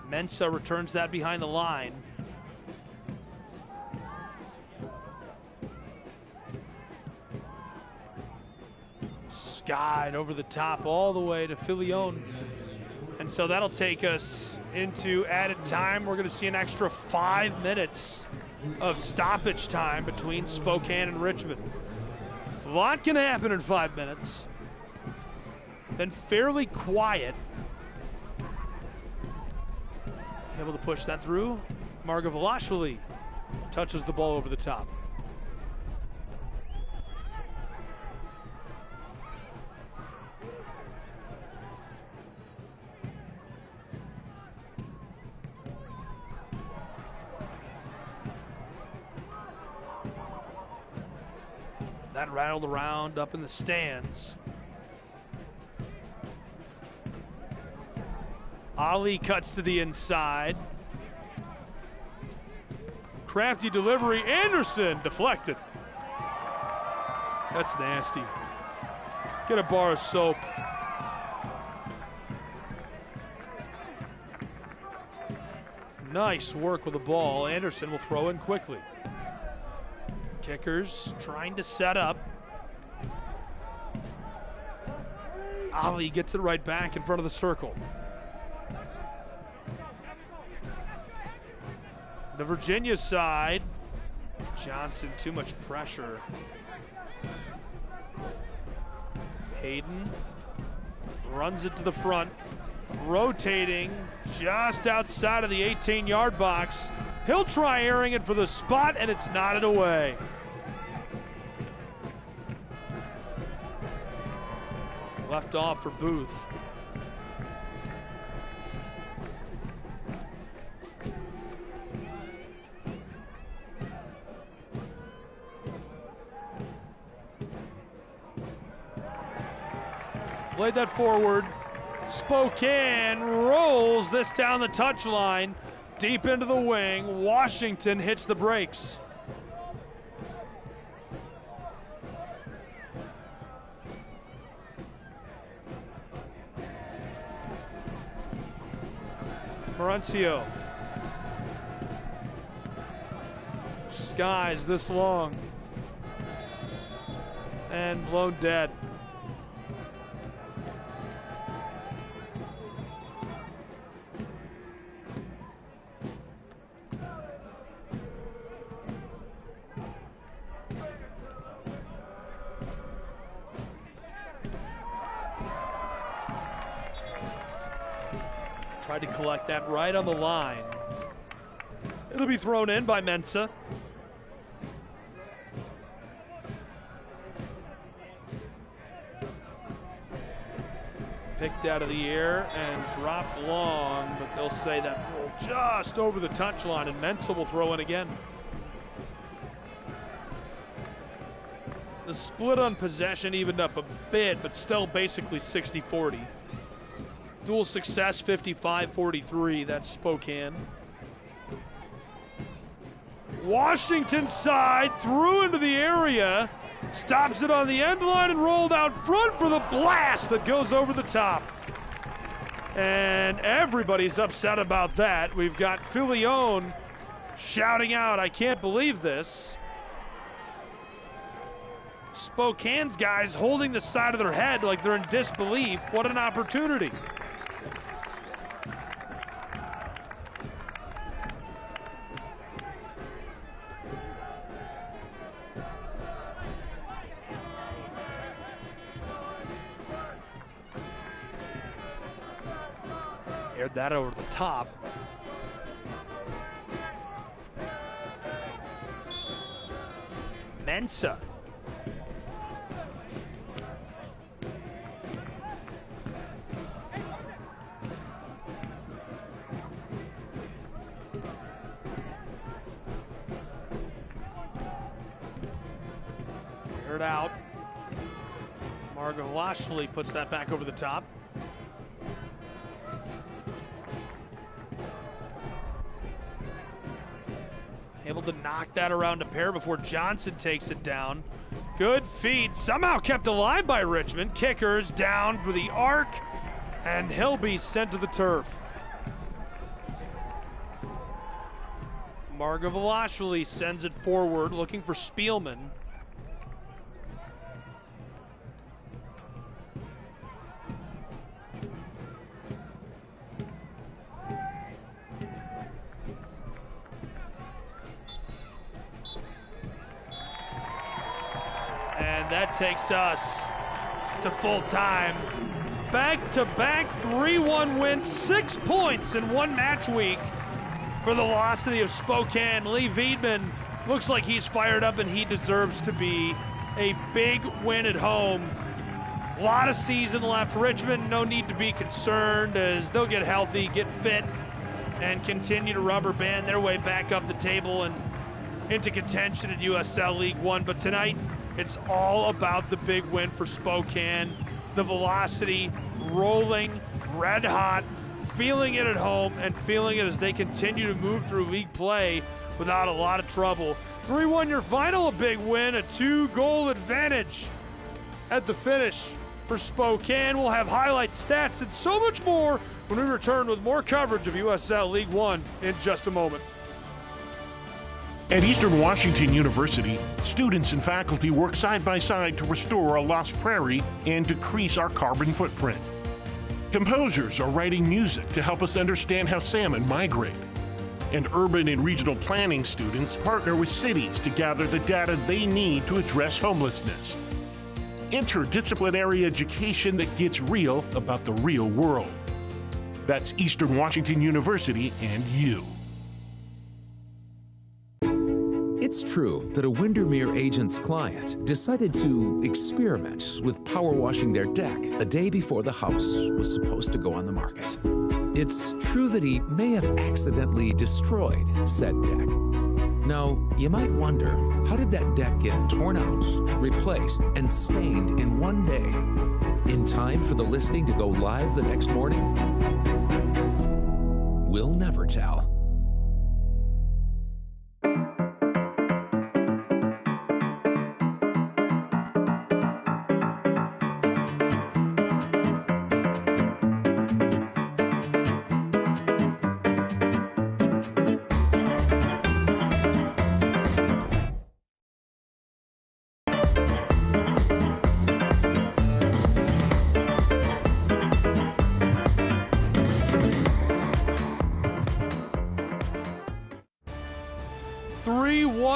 Mensa returns that behind the line. Skied over the top all the way to Filion. And so that'll take us into added time. We're going to see an extra 5 minutes of stoppage time between Spokane and Richmond. A lot can happen in 5 minutes. Been fairly quiet. Able to push that through. Margo Velashvili touches the ball over the top. That rattled around up in the stands. Ali cuts to the inside. Crafty delivery. Anderson deflected. That's nasty. Get a bar of soap. Nice work with the ball. Anderson will throw in quickly. Kickers trying to set up. Ali gets it right back in front of the circle. The Virginia side. Johnson, too much pressure. Hayden runs it to the front. Rotating just outside of the 18-yard box. He'll try airing it for the spot, and it's knotted away. Left off for Booth. Played that forward. Spokane rolls this down the touchline, deep into the wing. Washington hits the brakes. Mauricio. Skies this long. And blown dead. Tried to collect that right on the line. It'll be thrown in by Mensah. Picked out of the air and dropped long, but they'll say that rolled just over the touchline, and Mensah will throw in again. The split on possession evened up a bit, but still basically 60-40. Dual success, 55-43, that's Spokane. Washington side, threw into the area, stops it on the end line and rolled out front for the blast that goes over the top. And everybody's upset about that. We've got Filione shouting out, "I can't believe this." Spokane's guys holding the side of their head like they're in disbelief. What an opportunity. Aired that over the top. Mensah. Aired out. Margolashvili puts that back over the top. Able to knock that around a pair before Johnson takes it down. Good feed, somehow kept alive by Richmond. Kickers down for the arc, and he'll be sent to the turf. Margolashvili sends it forward, looking for Spielman. And that takes us to full time. Back-to-back 3-1 wins, 6 points in one match week for the velocity of Spokane. Lee Wiedman looks like he's fired up and he deserves to be. A big win at home. A lot of season left. Richmond, no need to be concerned as they'll get healthy, get fit, and continue to rubber band their way back up the table and into contention at USL League One. But tonight, it's all about the big win for Spokane. The velocity rolling, red hot, feeling it at home and feeling it as they continue to move through league play without a lot of trouble. 3-1 your final, a big win, a 2-goal advantage at the finish for Spokane. We'll have highlight stats and so much more when we return with more coverage of USL League One in just a moment. At Eastern Washington University, students and faculty work side by side to restore a lost prairie and decrease our carbon footprint. Composers are writing music to help us understand how salmon migrate. And urban and regional planning students partner with cities to gather the data they need to address homelessness. Interdisciplinary education that gets real about the real world. That's Eastern Washington University and you. It's true that a Windermere agent's client decided to experiment with power washing their deck a day before the house was supposed to go on the market. It's true that he may have accidentally destroyed said deck. Now, you might wonder, how did that deck get torn out, replaced, and stained in one day? In time for the listing to go live the next morning? We'll never tell.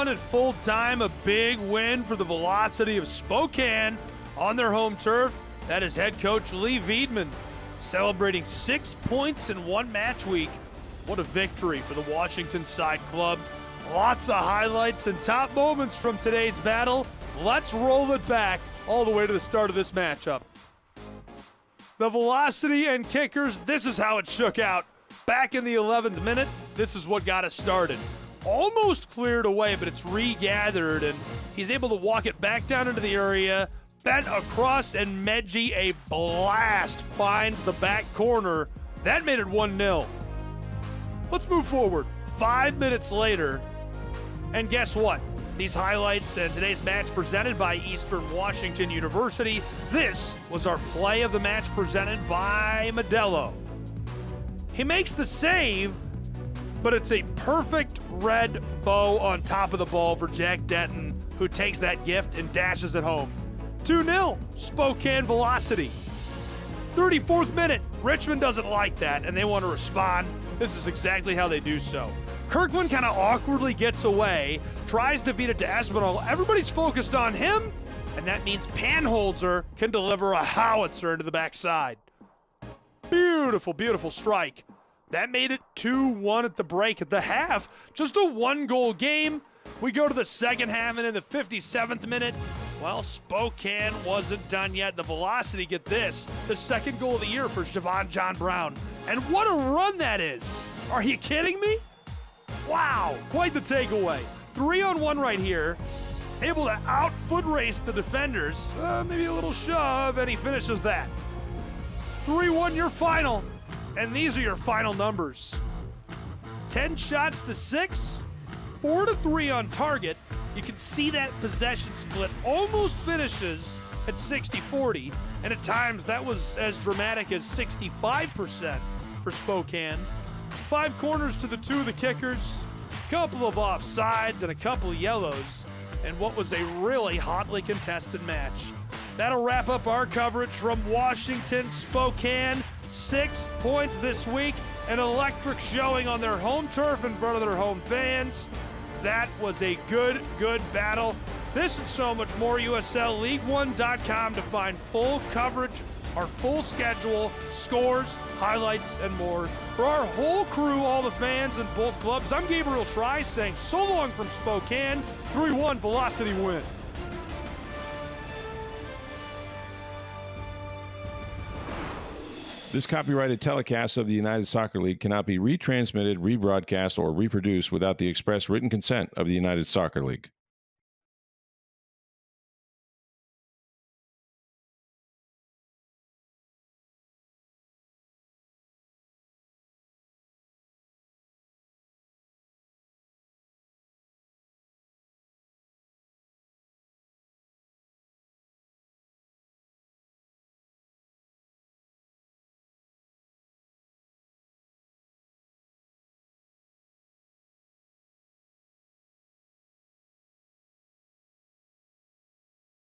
At full time, a big win for the Velocity of Spokane on their home turf. That is head coach Lee Wiedman celebrating 6 points in one match week. What a victory for the Washington side club. Lots of highlights and top moments from today's battle. Let's roll it back all the way to the start of this matchup. The Velocity and Kickers, this is how it shook out. Back in the 11th minute, this is what got us started. Almost cleared away, but it's regathered, and he's able to walk it back down into the area, bent across, and Medji, a blast, finds the back corner. That made it 1-0. Let's move forward. 5 minutes later, and guess what? These highlights and today's match presented by Eastern Washington University. This was our play of the match presented by Modelo. He makes the save, but it's a perfect red bow on top of the ball for Jack Denton, who takes that gift and dashes it home. 2-0, Spokane Velocity. 34th minute, Richmond doesn't like that, and they want to respond. This is exactly how they do so. Kirkland kind of awkwardly gets away, tries to beat it to Espinal. Everybody's focused on him, and that means Panholzer can deliver a howitzer into the backside. Beautiful, beautiful strike. That made it 2-1 at the break. At the half, just a one-goal game. We go to the second half, and in the 57th minute, well, Spokane wasn't done yet. The Velocity get this, the second goal of the year for Siobhan John Brown. And what a run that is. Are you kidding me? Wow, quite the takeaway. 3-on-1 right here. Able to out-foot race the defenders. Maybe a little shove, and he finishes that. 3-1 your final. And these are your final numbers. 10 shots to 6, 4 to 3 on target. You can see that possession split almost finishes at 60-40, and at times that was as dramatic as 65% for Spokane. 5 corners to the 2 of the Kickers, a couple of offsides and a couple of yellows, and what was a really hotly contested match. That'll wrap up our coverage from Washington, Spokane. 6 points this week, an electric showing on their home turf in front of their home fans. That was a good battle. This and so much more, USLLeague1.com to find full coverage, our full schedule, scores, highlights, and more. For our whole crew, all the fans in both clubs, I'm Gabriel Schrei saying so long from Spokane. 3-1 Velocity win. This copyrighted telecast of the United Soccer League cannot be retransmitted, rebroadcast, or reproduced without the express written consent of the United Soccer League.